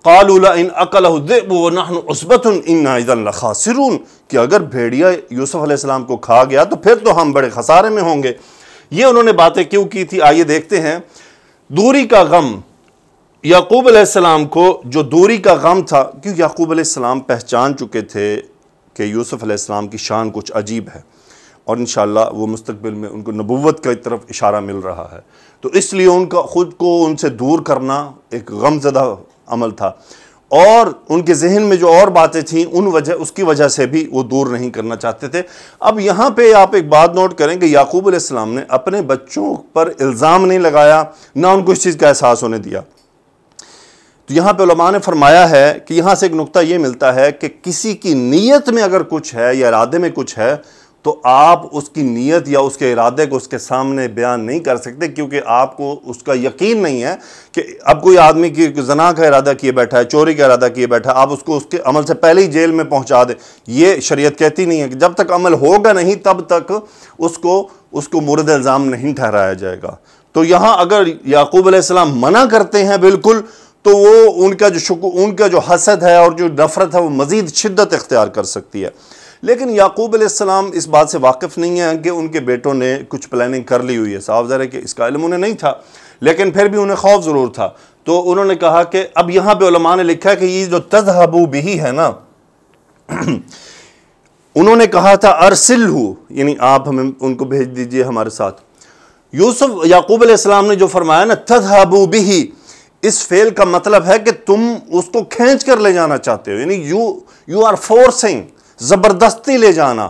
قالوا لئن اکلہ الذئب ونحن عصبۃ انا اذا لخاسرون، کہ اگر بھیڑیا یوسف علیہ السلام کو کھا گیا تو پھر تو ہم بڑے خسارے میں ہوں گے۔ یہ انہوں نے باتیں کیوں کی تھی؟ آئیے دیکھتے ہیں۔ دوری کا غم، یعقوب علیہ السلام کو جو دوری کا غم تھا، کیونکہ یعقوب علیہ السلام پہچان چکے تھے کہ یوسف علیہ السلام کی شان کچھ عجیب ہے، اور انشاءاللہ وہ مستقبل میں ان کو نبوت کی طرف اشارہ مل رہا ہے، تو اس لیے ان کا خود کو ان سے دور کرنا ایک غم زدہ عمل تھا، اور ان کے ذہن میں جو اور باتیں تھیں اس کی وجہ سے بھی وہ دور نہیں کرنا چاہتے تھے۔ اب یہاں پہ آپ ایک بات نوٹ کریں کہ یعقوب علیہ السلام نے اپنے بچوں پر الزام نہیں لگایا، نہ ان کو اس چیز کا احساس ہونے دیا۔ تو یہاں پہ علماء نے فرمایا ہے کہ یہاں سے ایک نقطہ یہ ملتا ہے کہ کسی کی نیت میں اگر کچھ ہے یا ارادے میں کچھ ہے تو آپ اس کی نیت یا اس کے ارادے کو اس کے سامنے بیان نہیں کر سکتے، کیونکہ آپ کو اس کا یقین نہیں ہے کہ اب کوئی آدمی کی زنا کا ارادہ کیے بیٹھا ہے، چوری کا ارادہ کیے بیٹھا ہے، آپ اس کو اس کے عمل سے پہلے ہی جیل میں پہنچا دیں۔ یہ شریعت کہتی نہیں ہے کہ جب تک عمل ہوگا نہیں تب تک اس کو مورد الزام نہیں ٹھہرایا جائے گا۔ تو یہاں اگر یعقوب علیہ السلام منع کرتے ہیں بالکل، تو وہ ان کا جو حسد ہے اور جو نفرت ہے وہ مزید شدت اختیار کر سکتی ہے۔ لیکن یعقوب علیہ السلام اس بات سے واقف نہیں ہیں کہ ان کے بیٹوں نے کچھ پلاننگ کر لی ہوئی ہے، صاف ظاہر ہے کہ اس کا علم انہیں نہیں تھا، لیکن پھر بھی انہیں خوف ضرور تھا۔ تو انہوں نے کہا کہ اب یہاں پہ علماء نے لکھا ہے کہ یہ جو تذہبوا بہ ہے نا، انہوں نے کہا تھا ارسلہ، یعنی آپ ہمیں ان کو بھیج دیجئے ہمارے ساتھ۔ یعقوب علیہ السلام نے جو فرمایا نا تذہبوا بہ، اس فعل کا مطلب ہے کہ تم اس کو کھینچ کر لے جانا چاہتے ہو، یعنی یو آر فورسنگ، زبردستی لے جانا،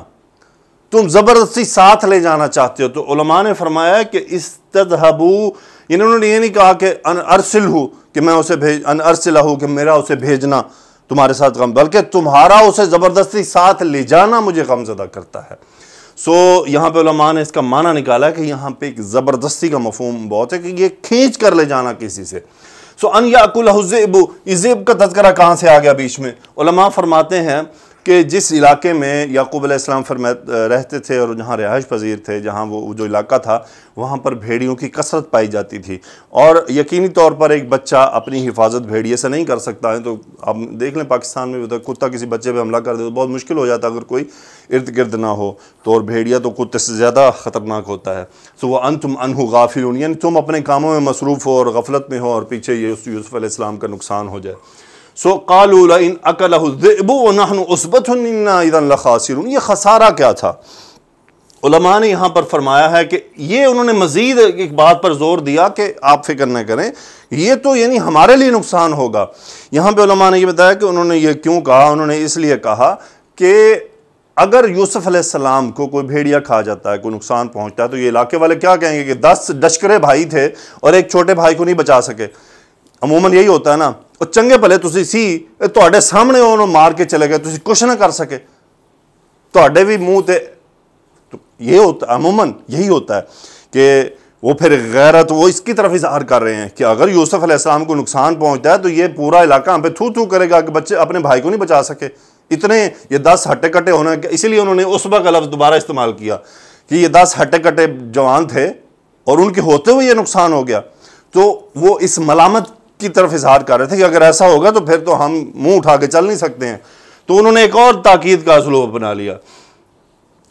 تم زبردستی ساتھ لے جانا چاہتے ہو۔ تو علماء نے فرمایا کہ استذہبوا، یعنی انہوں نے یہ نہیں کہا کہ ان ارسلہ، کہ میں اسے ان ارسلہ، کہ میرا اسے بھیجنا تمہارے ساتھ غم، بلکہ تمہارا اسے زبردستی ساتھ لے جانا مجھے غم زدہ کرتا ہے۔ یہاں پہ علماء نے اس کا معنی نکالا کہ یہاں پہ ایک زبردستی کا مفہوم بہت ہے کہ یہ کھینچ کر لے جانا کسی سے۔ ان یاکلہ الذئب، اس ذئب کا تذکرہ کہاں سے آ گیا بیچ میں؟ علماء فرماتے ہیں کہ جس علاقے میں یعقوب علیہ السلام رہتے تھے اور جہاں رہائش پذیر تھے، جہاں وہ جو علاقہ تھا وہاں پر بھیڑیوں کی کثرت پائی جاتی تھی، اور یقینی طور پر ایک بچہ اپنی حفاظت بھیڑیے سے نہیں کر سکتا ہے۔ تو آپ دیکھ لیں پاکستان میں کتا کسی بچے پہ حملہ کر دے تو بہت مشکل ہو جاتا ہے اگر کوئی ارد گرد نہ ہو، تو اور بھیڑیا تو کتے سے زیادہ خطرناک ہوتا ہے۔ وَأَنْتُمْ عَنْهُ غَافِلُونَ، یعنی تم اپنے کاموں میں مصروف ہو اور غفلت میں ہو اور پیچھے یوسف علیہ السلام کا نقصان ہو جائے۔ قَالُوا لَئِنْ أَكَلَهُ الذِّئْبُ وَنَحْنُ عُصْبَةٌ إِنَّا إِذًا لَخَاسِرُونَ، یہ خسارہ کیا تھا؟ علماء نے یہاں پر فرمایا ہے کہ یہ انہوں نے مزید ایک بات پر زور دیا کہ آپ فکر نہ کریں، یہ تو یعنی ہمارے لیے نقصان ہوگا۔ یہاں پہ علماء نے یہ بتایا کہ انہوں نے یہ کیوں کہا، انہوں نے اس لیے کہا کہ اگر یوسف علیہ السلام کو کوئی بھیڑیا کھا جاتا ہے، کوئی نقصان پہنچتا ہے، تو یہ علاقے والے کیا کہیں گے کہ 10 ڈشکرے بھائی تھے اور ایک چھوٹے بھائی کو نہیں بچا سکے۔ عموماً یہی ہوتا ہے نا، اور چنگے بھلے تسی سی تواڈے سامنے انہوں مار کے چلے گئے، تسی کچھ نہ کر سکے، تواڈے بھی منہ تے، تو یہ ہوتا عموماً یہی ہوتا ہے کہ وہ پھر غیرت وہ اس کی طرف اظہار کر رہے ہیں کہ اگر یوسف علیہ السلام کو نقصان پہنچتا ہے تو یہ پورا علاقہ ہم پہ تھو تھو کرے گا کہ بچے اپنے بھائی کو نہیں بچا سکے، اتنے یہ 10 ہٹے کٹے ہونے، اسی لیے انہوں نے عصبہ کا لفظ دوبارہ استعمال کیا کہ یہ 10 ہٹے کٹے جوان تھے اور ان کے ہوتے ہوئے یہ نقصان ہو گیا۔ تو وہ اس ملامت کی طرف اظہار کر رہے تھے کہ اگر ایسا ہوگا تو پھر تو ہم منہ اٹھا کے چل نہیں سکتے ہیں۔ تو انہوں نے ایک اور تاکید کا اسلوب اپنا لیا۔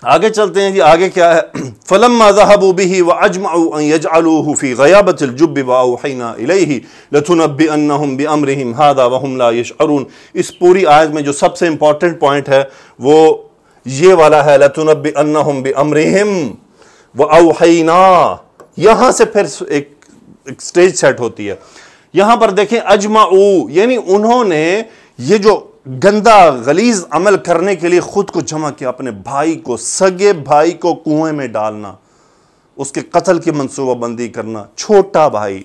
آگے چلتے ہیں جی، آگے کیا ہے؟ فَلَمَّا ذَهَبُوا بِهِ وَأَجْمَعُوا أَن يَجْعَلُوهُ فِي غَيَابَةِ الْجُبِّ وَأَوْحَيْنَا إِلَيْهِ لَتُنَبِّئَنَّهُم بِأَمْرِهِمْ هَذَا وَهُمْ لَا يَشْعُرُونَ۔ اس پوری آیت میں جو سب سے امپورٹنٹ پوائنٹ ہے وہ یہ والا ہے، لَتُنَبِّئَنَّهُم بِأَمْرِهِمْ وَأَوْحَيْنَا۔ یہاں سے پھر ایک سٹیج سیٹ ہوتی ہے۔ یہاں پر دیکھیں اجمعو، یعنی انہوں نے یہ جو گندا غلیظ عمل کرنے کے لیے خود کو جمع کیا، اپنے بھائی کو، سگے بھائی کو کنویں میں ڈالنا، اس کے قتل کی منصوبہ بندی کرنا، چھوٹا بھائی،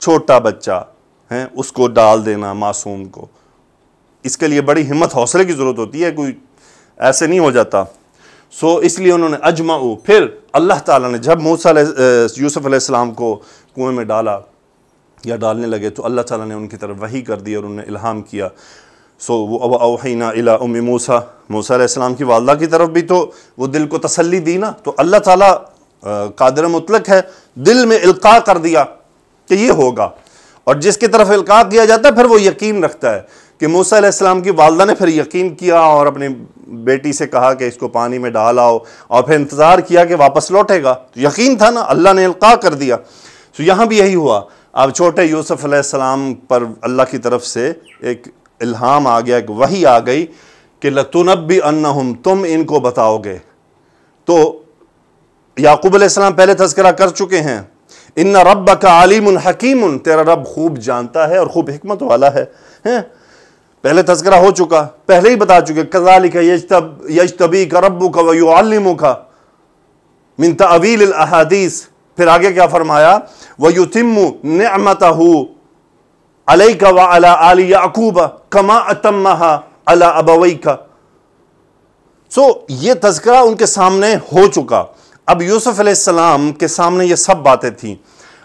چھوٹا بچہ ہے اس کو ڈال دینا، معصوم کو، اس کے لیے بڑی ہمت حوصلے کی ضرورت ہوتی ہے، کوئی ایسے نہیں ہو جاتا۔ اس لیے انہوں نے اجمعو، پھر اللہ تعالیٰ نے جب یوسف علیہ السلام کو کنویں میں ڈالا یا ڈالنے لگے تو اللہ تعالیٰ نے ان کی طرف وحی کر دی اور انہیں الہام کیا۔ وَأَوْحَيْنَا إِلَىٰ أُمِّ مُوسَىٰ، موسیٰ علیہ السلام کی والدہ کی طرف بھی تو وہ دل کو تسلی دی نا، تو اللہ تعالیٰ قادر مطلق ہے، دل میں القاء کر دیا کہ یہ ہوگا۔ اور جس کی طرف القاء کیا جاتا ہے پھر وہ یقین رکھتا ہے کہ موسیٰ علیہ السلام کی والدہ نے پھر یقین کیا اور اپنی بیٹی سے کہا کہ اس کو پانی میں ڈال آؤ، اور پھر انتظار کیا کہ واپس لوٹے گا، تو یقین تھا نا، اللہ نے القاء کر دیا۔ تو یہاں بھی یہی ہوا، اب چھوٹے یوسف علیہ السلام پر اللہ کی طرف سے ایک الہام آ گیا، ایک وحی آ گئی کہ لَتُنَبِّئَنَّهُمْ، تم ان کو بتاؤ گے۔ تو یعقوب علیہ السلام پہلے تذکرہ کر چکے ہیں، ان ربک علیم حکیم، تیرا رب خوب جانتا ہے اور خوب حکمت والا ہے، پہلے تذکرہ ہو چکا، پہلے ہی بتا چکے، کذالک یجتبیک ربک ویعلمک من تأویل الاحادیث۔ پھر آگے کیا فرمایا، ویتم نعمتہ علیک وعلی آل یعقوب کما اتمها علی ابویک۔ یہ تذکرہ ان کے سامنے ہو چکا۔ اب یوسف علیہ السلام کے سامنے یہ سب باتیں تھیں،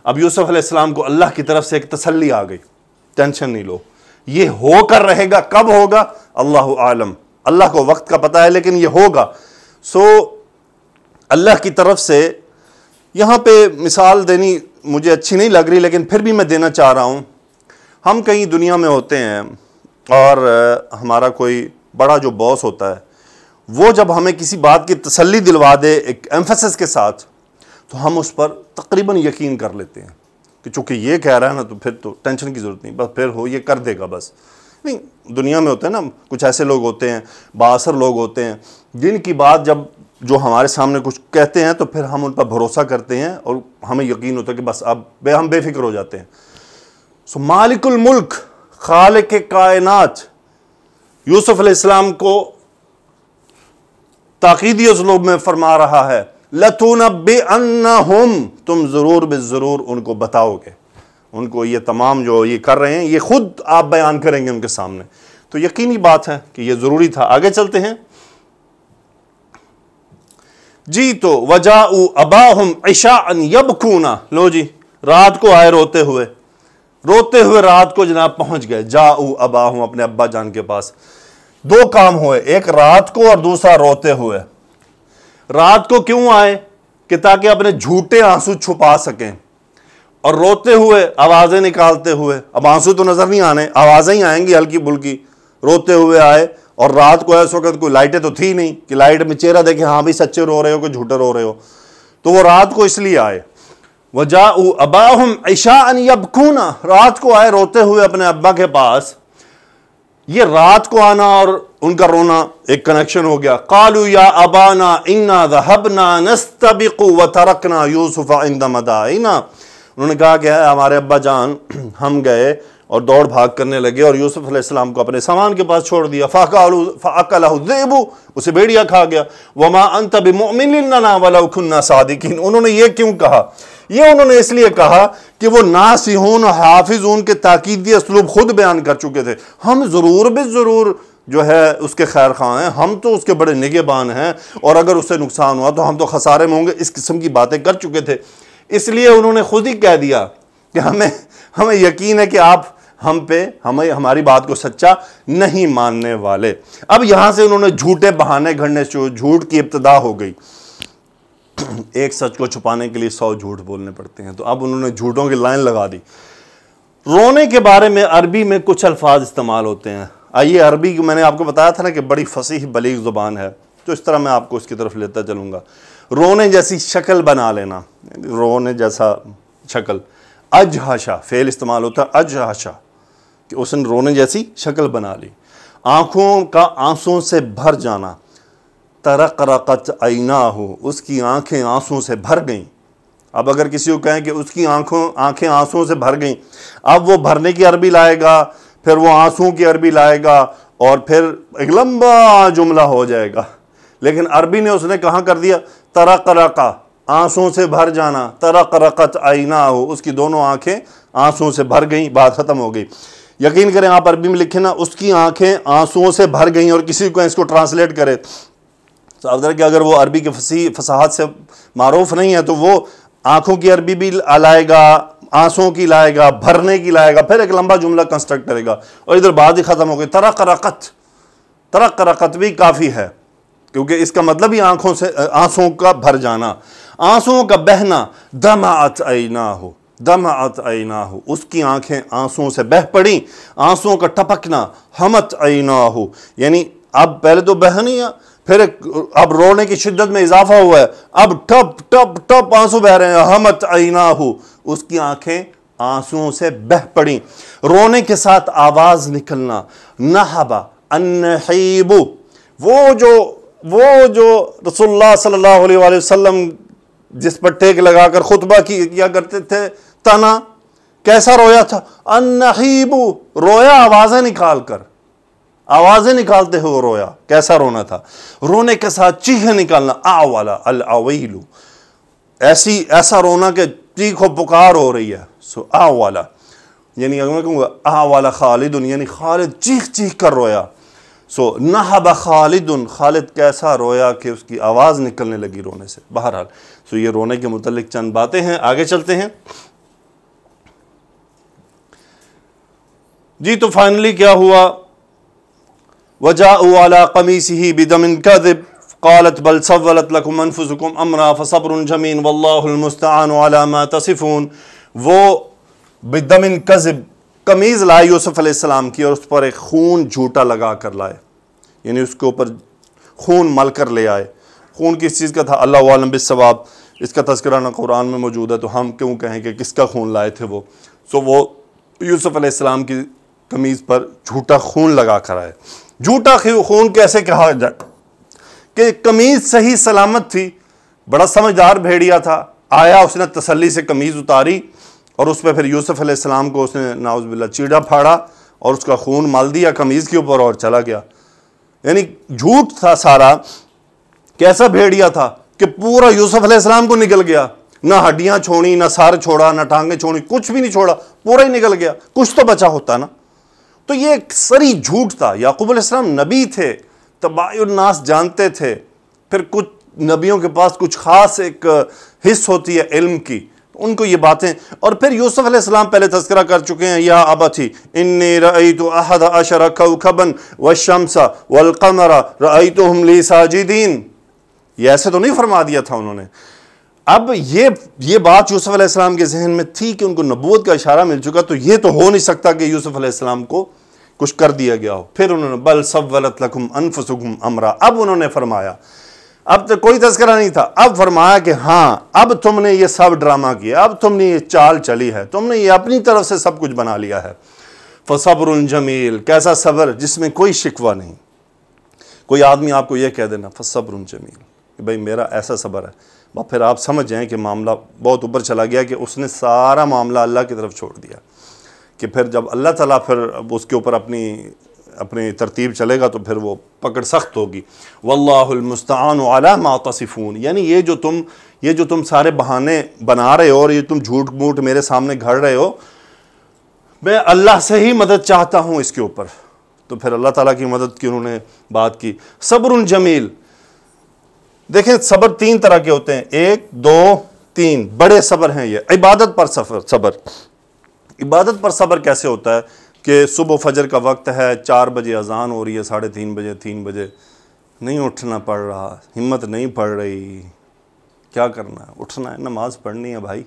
اب یوسف علیہ السلام کو اللہ کی طرف سے ایک تسلی آ گئی، ٹینشن نہیں لو، یہ ہو کر رہے گا، کب ہوگا اللہ عالم، اللہ کو وقت کا پتہ ہے، لیکن یہ ہوگا۔ اللہ کی طرف سے یہاں پہ مثال دینی مجھے اچھی نہیں لگ رہی، لیکن پھر بھی میں دینا چاہ رہا ہوں۔ ہم کہیں دنیا میں ہوتے ہیں اور ہمارا کوئی بڑا جو باس ہوتا ہے وہ جب ہمیں کسی بات کی تسلی دلوا دے ایک ایمفیسس کے ساتھ، تو ہم اس پر تقریباً یقین کر لیتے ہیں کہ چونکہ یہ کہہ رہا ہے نا تو پھر تو ٹینشن کی ضرورت نہیں، بس پھر ہو، یہ کر دے گا بس۔ نہیں، دنیا میں ہوتے ہیں نا کچھ ایسے لوگ ہوتے ہیں، بااثر لوگ ہوتے ہیں، جن کی بات جب جو ہمارے سامنے کچھ کہتے ہیں تو پھر ہم ان پر بھروسہ کرتے ہیں اور ہمیں یقین ہوتا ہے کہ بس اب ہم بے فکر ہو جاتے ہیں۔ مالک الملک، خالق کائنات، یوسف علیہ السلام کو تاکیدی اسلوب میں فرما رہا ہے، لَتُنَبِّئَنَّهُمْ، تم ضرور بالضرور ان کو بتاؤ گے، ان کو یہ تمام جو یہ کر رہے ہیں یہ خود آپ بیان کریں گے ان کے سامنے۔ تو یقینی بات ہے کہ یہ ضروری تھا۔ آگے چلتے ہیں جی، تو وَجَاءُوا أَبَاهُمْ عِشَاءً يَبْكُونَ، لو جی رات کو آئے روتے ہوئے رات کو جناب پہنچ گئے، جاؤ اباہم، اپنے ابا جان کے پاس۔ دو کام ہوئے، ایک رات کو اور دوسرا روتے ہوئے۔ رات کو کیوں آئے؟ کہ تاکہ اپنے جھوٹے آنسو چھپا سکیں، اور روتے ہوئے آوازیں نکالتے ہوئے، اب آنسو تو نظر نہیں آنے، آوازیں ہی آئیں گی ہلکی پھلکی، روتے ہوئے آئے۔ اور رات کو اس وقت کوئی لائٹیں تو تھی نہیں کہ لائٹ میں چہرہ دیکھیں ہاں بھی سچے رو رہے ہو کہ جھوٹے رو رہے ہو، تو وہ رات کو اس لیے آئے۔ وَجَاءُوا أَبَاهُمْ عِشَاءً يَبْكُونَ، رات کو آئے روتے ہوئے اپنے ابا کے پاس۔ یہ رات کو آنا اور ان کا رونا ایک کنیکشن ہو گیا۔ قَالُوا يَا أَبَانَا إِنَّا ذَهَبْنَا نَسْتَبِقُ وَتَرَكْنَا يُوسُفَ عِنْدَ مَتَاعِنَا، انہوں نے کہا کہ ہمارے ابا جان ہم گئے اور دوڑ بھاگ کرنے لگے اور یوسف علیہ السلام کو اپنے سامان کے پاس چھوڑ دیا۔ فَأَكَلَهُ الذِّئْبُ، اسے بھیڑیا کھا گیا۔ وَمَا أَنْتَ بِمُؤْمِنٍ لَنَا وَلَوْ كُنَّا صَادِقِينَ، انہوں نے یہ کیوں کہا؟ یہ انہوں نے اس لیے کہا کہ وہ ناصحون و حافظون کے تاکیدی اسلوب خود بیان کر چکے تھے۔ ہم ضرور بالضرور جو ہے اس کے خیر خواہ ہیں، ہم تو اس کے بڑے نگہبان ہیں، اور اگر اس سے نقصان ہوا تو ہم تو خسارے میں ہوں گے، اس قسم کی باتیں کر چکے تھے۔ اس لیے انہوں نے خود ہی کہہ دیا کہ ہمیں یقین ہے کہ آپ ہم پہ ہماری بات کو سچا نہیں ماننے والے۔ اب یہاں سے انہوں نے جھوٹے بہانے گھڑنے سے جھوٹ کی ابتدا ہو گئی۔ ایک سچ کو چھپانے کے لیے 100 جھوٹ بولنے پڑتے ہیں، تو اب انہوں نے جھوٹوں کی لائن لگا دی۔ رونے کے بارے میں عربی میں کچھ الفاظ استعمال ہوتے ہیں۔ آئیے عربی میں نے آپ کو بتایا تھا نا کہ بڑی فصیح بلیغ زبان ہے، تو اس طرح میں آپ کو اس کی طرف لیتا چلوں گا۔ رونے جیسی شکل بنا لینا، رونے جیسا شکل۔ اجہشا فعل استعمال ہوتا ہے، اجہشا، کہ اس نے رونے جیسی شکل بنا لی۔ آنکھوں کا آنسوں سے بھر جانا، ترقرقت عیناہ، اس کی آنکھیں آنسوں سے بھر گئیں۔ اب اگر کسی کو کہیں کہ اس کی آنکھیں آنسوں سے بھر گئیں، اب وہ بھرنے کی عربی لائے گا، پھر وہ آنسوں کی عربی لائے گا، اور پھر ایک لمبا جملہ ہو جائے گا۔ لیکن عربی نے اس نے کہاں کر دیا، ترقرقہ، آنسوں سے بھر جانا، ترقرقت عیناہ، اس کی دونوں آنکھیں آنسوں سے بھر گئیں، بات ختم ہو گئی۔ یقین کریں آپ عربی میں لکھیں نا، اس کی آنکھیں آنسوں سے بھر گئیں، اور کسی کو اس کو ٹرانسلیٹ کرے صاحب کہ اگر وہ عربی کے فصاحت سے معروف نہیں ہے تو وہ آنکھوں کی عربی بھی لائے گا، آنسوں کی لائے گا، بھرنے کی لائے گا، پھر ایک لمبا جملہ کنسٹرکٹ کرے گا، اور ادھر بات ہی ختم ہو گئی۔ ترقرقت بھی کافی ہے، کیونکہ اس کا مطلب ہی آنکھوں کا بھر جانا، آنسوں کا بہنا۔ دمعت عیناہ، دمعت عیناہ، اس کی آنکھیں آنسوؤں سے بہہ پڑیں، آنسوؤں کا ٹپکنا، ہمت عیناہ یعنی اب پہلے تو بہہ نہیں ہے، پھر اب رونے کی شدت میں اضافہ ہوا ہے، اب ٹپ ٹپ ٹپ آنسو بہہ رہے ہیں، ہمت عیناہ اس کی آنکھیں آنسوؤں سے بہہ پڑیں، رونے کے ساتھ آواز نکلنا، نہبا النحیب وہ جو رسول اللہ صلی اللہ علیہ وآلہ وسلم جس پر ٹیک لگا کر خطبہ کیا کرتے تھے، تنا کیسا رویا تھا، النحیب رویا آوازیں نکال کر، آوازیں نکالتے ہوئے رویا، کیسا رونا تھا، رونے کے ساتھ چیخیں نکالنا، اعولا العویل ایسا رونا کہ چیخ و پکار ہو رہی ہے، سو اعولا یعنی اگر میں کہوں گا اعولا خالد یعنی خالد چیخ چیخ کر رویا، سو نہب خالد خالد کیسا رویا کہ اس کی آواز نکلنے لگی رونے سے۔ بہرحال سو یہ رونے کے متعلق چند باتیں ہیں، آگے چلتے ہیں جی۔ تو فائنلی کیا ہوا، وَجَاءُوا عَلَىٰ قَمِيصِهِ بِدَمٍ كَذِبٍ قَالَتْ بَلْ سَوَّلَتْ لَكُمْ أَنفُسُكُمْ أَمْرًا فَصَبْرٌ جَمِيلٌ وَاللَّهُ الْمُسْتَعَانُ عَلَىٰ مَا تَصِفُونَ، وہ بِدَمٍ كَذِبٍ قمیض لائے یوسف علیہ السلام کی، اور اس پر ایک خون جھوٹا لگا کر لائے، یعنی اس کے اوپر خون مل کر لے آئے۔ خون کس چیز کا تھا، اللہ عالم بالصواب، اس کا تذکرہ نہ قرآن میں موجود ہے، تو ہم کیوں کہیں کہ کس کا خون لائے تھے وہ، سو وہ یوسف علیہ السلام کی قمیض پر جھوٹا خون لگا کر آئے۔ جھوٹا خون کیسے کہا جائے کہ قمیض صحیح سلامت تھی، بڑا سمجھدار بھیڑیا تھا، آیا اس نے تسلی سے قمیض اتاری اور اس پہ پھر یوسف علیہ السلام کو اس نے نعوذ باللہ چیڑا پھاڑا اور اس کا خون مال دیا قمیض کے اوپر اور چلا گیا، یعنی جھوٹ تھا سارا۔ کیسا بھیڑیا تھا کہ پورا یوسف علیہ السلام کو نکل گیا، نہ ہڈیاں چھوڑی، نہ سر چھوڑا، نہ ٹانگیں چھوڑی، کچھ بھی نہیں چھوڑا، پورا ہی نکل گیا، کچھ تو بچا ہوتا نا۔ تو یہ ایک سری جھوٹ تھا۔ یعقوب علیہ السلام نبی تھے، تبع الناس جانتے تھے، پھر کچھ نبیوں کے پاس کچھ خاص ایک حص ہوتی ہے علم کی، ان کو یہ باتیں، اور پھر یوسف علیہ السلام پہلے تذکرہ کر چکے ہیں، یا ابتی انی رأیت احد عشر کوکبا والشمس والقمر رأیتهم لی ساجدین، یہ ایسے تو نہیں فرما دیا تھا انہوں نے۔ اب یہ بات یوسف علیہ السلام کے ذہن میں تھی کہ ان کو نبوت کا اشارہ مل چکا، تو یہ تو ہو نہیں سکتا کہ یوسف علیہ السلام کو کچھ کر دیا گیا ہو۔ پھر انہوں نے بل سولت لکم انفسکم امرا، اب انہوں نے فرمایا، اب تو کوئی تذکرہ نہیں تھا، اب فرمایا کہ ہاں اب تم نے یہ سب ڈرامہ کیا، اب تم نے یہ چال چلی ہے، تم نے یہ اپنی طرف سے سب کچھ بنا لیا ہے۔ فصبر جمیل، کیسا صبر جس میں کوئی شکوہ نہیں۔ کوئی آدمی آپ کو یہ کہہ دینا فصبر جمیل، کہ بھائی میرا ایسا صبر ہے، پھر آپ سمجھ جائیں کہ معاملہ بہت اوپر چلا گیا، کہ اس نے سارا معاملہ اللہ کی طرف چھوڑ دیا، کہ پھر جب اللہ تعالیٰ پھر اس کے اوپر اپنی ترتیب چلے گا تو پھر وہ پکڑ سخت ہوگی۔ واللہ المستعان علی ما تصفون، یعنی یہ جو تم سارے بہانے بنا رہے ہو اور یہ تم جھوٹ موٹ میرے سامنے گھڑ رہے ہو، میں اللہ سے ہی مدد چاہتا ہوں اس کے اوپر۔ تو پھر اللہ تعالیٰ کی مدد کی انہوں نے بات کی۔ صبر جمیل، دیکھیں صبر تین طرح کے ہوتے ہیں، 1 2 3 بڑے صبر ہیں یہ۔ عبادت پر صبر، عبادت پر صبر کیسے ہوتا ہے کہ صبح فجر کا وقت ہے، 4 بجے اذان ہو رہی ہے، 3:30 بجے 3 بجے نہیں اٹھنا پڑ رہا، ہمت نہیں پڑ رہی، کیا کرنا ہے، اٹھنا ہے، نماز پڑھنی ہے بھائی۔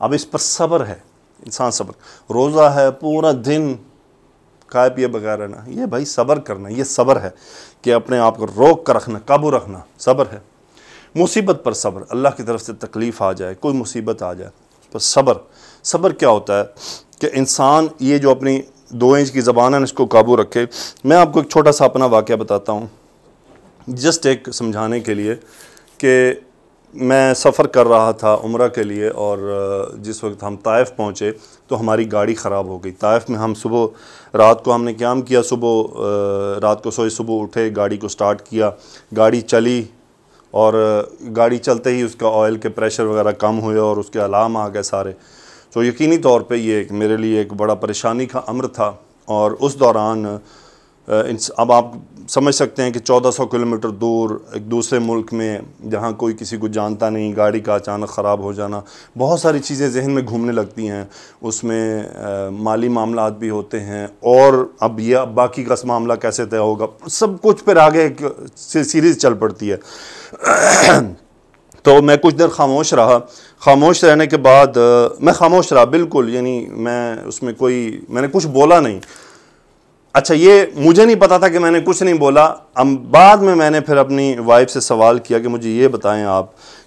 اب اس پر صبر ہے، انسان صبر، روزہ ہے پورا دن کھائے پیے بغیر رہنا، یہ بھائی صبر کرنا، یہ صبر ہے کہ اپنے آپ کو روک کر رکھنا، قابو رکھنا، صبر ہے۔ مصیبت پر صبر، اللہ کی طرف سے تکلیف آ جائے، کوئی مصیبت آ جائے، اس پر صبر کیا ہوتا ہے کہ انسان یہ جو اپنی 2 انچ کی زبان ہے اس کو قابو رکھے۔ میں آپ کو ایک چھوٹا سا اپنا واقعہ بتاتا ہوں، جسٹ ایک سمجھانے کے لیے، کہ میں سفر کر رہا تھا عمرہ کے لیے، اور جس وقت ہم طائف پہنچے تو ہماری گاڑی خراب ہو گئی۔ طائف میں ہم رات کو ہم نے قیام کیا، رات کو سوئے، صبح اٹھے، گاڑی کو سٹارٹ کیا، گاڑی چلی، اور گاڑی چلتے ہی اس کا آئل کے پریشر وغیرہ کم ہوئے اور اس کے الارم آ گئے سارے۔ تو یقینی طور پہ یہ میرے لیے ایک بڑا پریشانی کا امر تھا، اور اس دوران اب آپ سمجھ سکتے ہیں کہ 1400 کلومیٹر دور ایک دوسرے ملک میں جہاں کوئی کسی کو جانتا نہیں، گاڑی کا اچانک خراب ہو جانا، بہت ساری چیزیں ذہن میں گھومنے لگتی ہیں، اس میں مالی معاملات بھی ہوتے ہیں، اور اب یہ باقی کا معاملہ کیسے طے ہوگا، سب کچھ پھر آگے ایک سیریز چل پڑتی ہے۔ تو میں کچھ دیر خاموش رہا. خاموش رہنے کے بعد میں خاموش رہا بالکل، یعنی میں اس میں میں نے کچھ بولا نہیں. اچھا یہ مجھے نہیں پتا تھا کہ میں نے کچھ نہیں بولا. بعد میں نے پھر اپنی وائف سے سوال کیا کہ مجھے یہ بتائیں آپ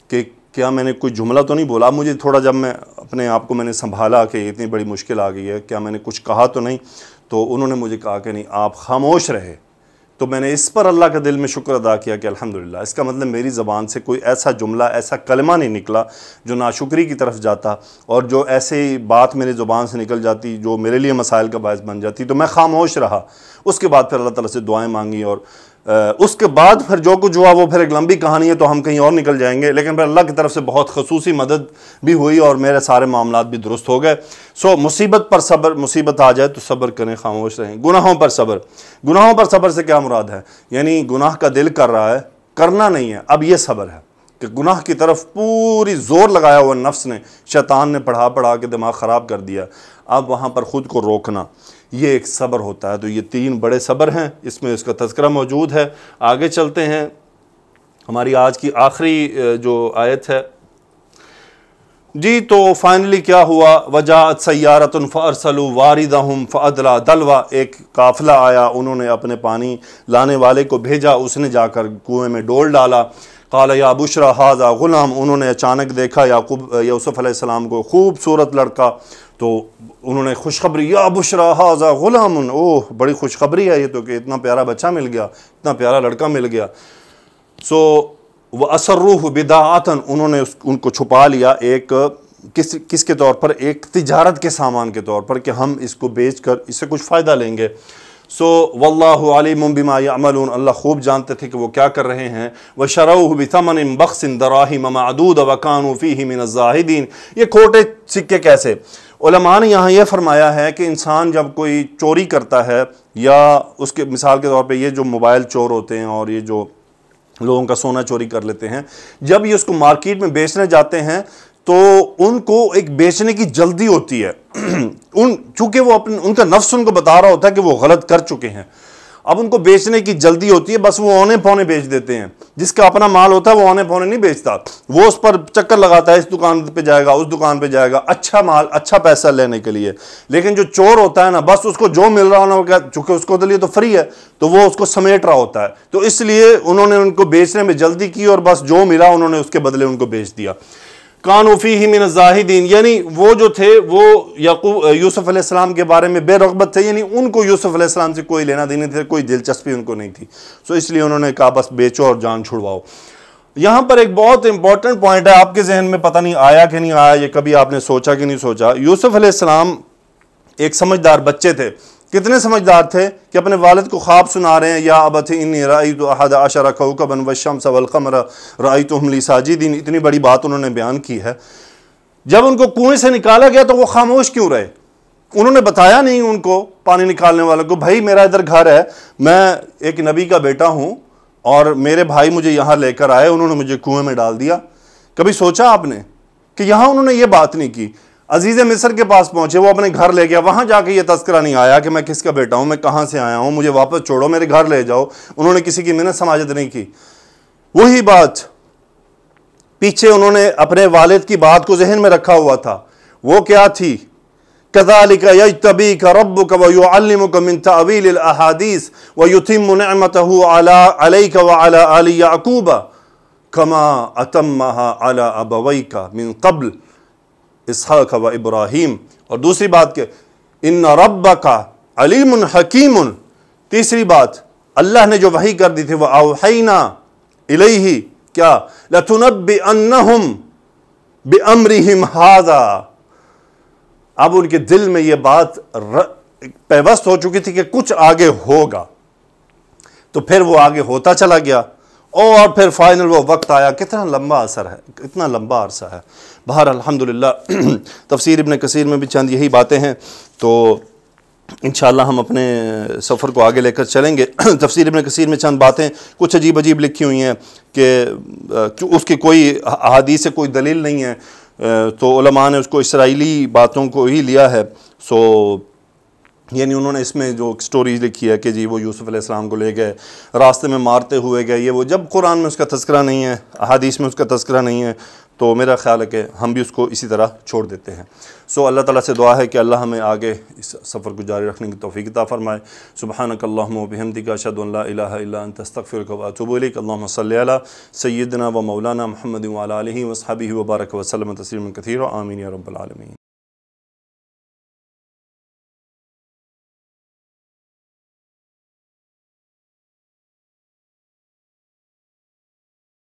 کہ کیا میں نے کوئی جملہ تو نہیں بولا. اب مجھے تھوڑا جب میں اپنے آپ کو میں نے سنبھالا کہ اتنی بڑی مشکل آ گئی ہے، کیا میں نے کچھ کہا تو نہیں. تو انہوں نے مجھے کہا کہ نہیں آپ خاموش رہے. تو میں نے اس پر اللہ کا دل میں شکر ادا کیا کہ الحمدللہ، اس کا مطلب میری زبان سے کوئی ایسا جملہ ایسا کلمہ نہیں نکلا جو ناشکری کی طرف جاتا، اور جو ایسی بات میری زبان سے نکل جاتی جو میرے لیے مسائل کا باعث بن جاتی. تو میں خاموش رہا. اس کے بعد پھر اللہ تعالیٰ سے دعائیں مانگی، اور اس کے بعد پھر جو کچھ ہوا وہ پھر ایک لمبی کہانی ہے، تو ہم کہیں اور نکل جائیں گے. لیکن پھر اللہ کی طرف سے بہت خصوصی مدد بھی ہوئی اور میرے سارے معاملات بھی درست ہو گئے. مصیبت پر صبر، مصیبت آ جائے تو صبر کریں، خاموش رہیں. گناہوں پر صبر. گناہوں پر صبر سے کیا مراد ہے؟ یعنی گناہ کا دل کر رہا ہے، کرنا نہیں ہے، اب یہ صبر ہے کہ گناہ کی طرف پوری زور لگایا ہوا نفس نے، شیطان نے پڑھا کے دماغ خراب کر دیا. اب وہاں پر خود کو روکنا، یہ ایک صبر ہوتا ہے. تو یہ 3 بڑے صبر ہیں، اس میں اس کا تذکرہ موجود ہے. آگے چلتے ہیں. ہماری آج کی آخری جو آیت ہے جی، تو فائنلی کیا ہوا؟ وجاءت سیارۃ فارسلوا واردہم فادلی دلوا. ایک قافلہ آیا، انہوں نے اپنے پانی لانے والے کو بھیجا، اس نے جا کر کنویں میں ڈول ڈالا. قال یا بشرا ھذا غلام. انہوں نے اچانک دیکھا یوسف علیہ السلام کو، خوبصورت لڑکا. تو انہوں نے خوشخبری، یا بشرا ھذا غلام، اوہ بڑی خوشخبری ہے یہ تو کہ اتنا پیارا بچہ مل گیا، اتنا پیارا لڑکا مل گیا. وَأَسَرُّوهُ بِضَاعَةً. انہوں نے ان کو چھپا لیا ایک کس کے طور پر؟ ایک تجارت کے سامان کے طور پر، کہ ہم اس کو بیچ کر اس سے کچھ فائدہ لیں گے. وَاللَّهُ عَلِيمٌ بِمَا يَعْمَلُونَ. اللہ خوب جانتے تھے کہ وہ کیا کر رہے ہیں. وَشَرَوْهُ بِثَمَنٍ بَخْسٍ دَرَاهِمَ مَعْدُودَةٍ وَكَانُوا فِيهِ مِنَ الزَّاهِدِينَ. یہ کھوٹے سکے کیسے؟ علماء نے یہاں یہ فرمایا ہے کہ انسان جب کوئی چوری کرتا ہے، یا اس کے مثال کے طور پہ یہ جو موبائل چور ہوتے ہیں اور یہ جو لوگوں کا سونا چوری کر لیتے ہیں، جب یہ اس کو مارکیٹ میں بیچنے جاتے ہیں تو ان کو ایک بیچنے کی جلدی ہوتی ہے. چونکہ وہ ان کا نفس ان کو بتا رہا ہوتا ہے کہ وہ غلط کر چکے ہیں. اب ان کو بیچنے کی جلدی ہوتی ہے، بس وہ اونے پونے بیچ دیتے ہیں. جس کا اپنا مال ہوتا ہے وہ اونے پونے نہیں بیچتا، وہ اس پر چکر لگاتا ہے، اس دکان پہ جائے گا، اس دکان پہ جائے گا، اچھا مال، اچھا پیسہ لینے کے لیے. لیکن جو چور ہوتا ہے نا، بس اس کو جو مل رہا ہونا، چونکہ اس کو لیے تو فری ہے، تو وہ اس کو سمیٹ رہا ہوتا ہے. تو اس لیے انہوں نے ان کو بیچنے میں جلدی کی، اور بس جو ملا انہوں نے اس کے بدلے ان کو بیچ دیا. کانوا فیہ من الزاہدین. یعنی وہ جو تھے وہ یوسف علیہ السلام کے بارے میں بے رغبت تھے، یعنی ان کو یوسف علیہ السلام سے کوئی لینا دینا تھے، کوئی دلچسپی ان کو نہیں تھی. اس لیے انہوں نے کہا بس بیچو اور جان چھڑواؤ. یہاں پر ایک بہت امپورٹنٹ پوائنٹ ہے، آپ کے ذہن میں پتہ نہیں آیا کہ نہیں آیا، یہ کبھی آپ نے سوچا کہ نہیں سوچا. یوسف علیہ السلام ایک سمجھدار بچے تھے. کتنے سمجھدار تھے کہ اپنے والد کو خواب سنا رہے ہیں، یا ابت انی رأیت احد عشر کوکبا والشمس والقمر رأیتهم لی ساجدین. اتنی بڑی بات انہوں نے بیان کی ہے. جب ان کو کنویں سے نکالا گیا تو وہ خاموش کیوں رہے؟ انہوں نے بتایا نہیں ان کو، پانی نکالنے والوں کو، بھائی میرا ادھر گھر ہے، میں ایک نبی کا بیٹا ہوں اور میرے بھائی مجھے یہاں لے کر آئے، انہوں نے مجھے کنویں میں ڈال دیا. کبھی سوچا آپ نے کہ یہاں انہوں نے یہ بات نہیں کی؟ عزیز مصر کے پاس پہنچے، وہ اپنے گھر لے گیا، وہاں جا کے یہ تذکرہ نہیں آیا کہ میں کس کا بیٹا ہوں، میں کہاں سے آیا ہوں، مجھے واپس چھوڑو، میرے گھر لے جاؤ. انہوں نے کسی کی منت سماجت نہیں کی. وہی بات پیچھے انہوں نے اپنے والد کی بات کو ذہن میں رکھا ہوا تھا. وہ کیا تھی؟ كَذَلِكَ يَجْتَبِيكَ رَبُّكَ وَيُعَلِّمُكَ مِن تَأْوِيلِ الْأَحَادِيثِ وَيُتِمُّ نِعْمَتَهُ عَلَيْكَ وَعَلَى آلِ يَعْقُوبَ كَمَا أَتَمَّهَا عَلَى أَبَوَيْكَ مِن قَبْلُ اسحاق و ابراہیم. اور دوسری بات کہ ان ربک علیم حکیم. تیسری بات اللہ نے جو وحی کر دی تھی، وہ اوحینا الیہ کیا لتنبئنہم بامرہم ھذا. اب ان کے دل میں یہ بات پیوست ہو چکی تھی کہ کچھ آگے ہوگا، تو پھر وہ آگے ہوتا چلا گیا، اور پھر فائنل وہ وقت آیا. کتنا لمبا اثر ہے، کتنا لمبا عرصہ ہے. بہر الحمدللہ تفسیر ابن کثیر میں بھی چند یہی باتیں ہیں، تو انشاءاللہ ہم اپنے سفر کو آگے لے کر چلیں گے. تفسیر ابن کثیر میں چند باتیں کچھ عجیب عجیب لکھی ہوئی ہیں کہ اس کی کوئی احادیث سے کوئی دلیل نہیں ہے، تو علماء نے اس کو اسرائیلی باتوں کو ہی لیا ہے. یعنی انہوں نے اس میں جو سٹوریز لکھی ہے کہ جی وہ یوسف علیہ السلام کو لے گئے راستے میں مارتے ہوئے گئے، یہ وہ، جب قرآن میں اس کا تذکرہ نہیں ہے، احادیث میں اس کا تذکرہ نہیں ہے، تو میرا خیال ہے کہ ہم بھی اس کو اسی طرح چھوڑ دیتے ہیں۔ سو اللہ تعالیٰ سے دعا ہے کہ اللہ ہمیں آگے اس سفر کو جاری رکھنے کی توفیق عطا فرمائے۔ سبحانک اللہم و بحمدک، اشہد ان لا الہ الا انت، استغفرک و اتوب الیک۔ اللہم صلی علی سیدنا و مولانا محمد وعلی آلہ وصحبہ وبارک وسلم تسلیما کثیرا، آمین یا رب العالمین۔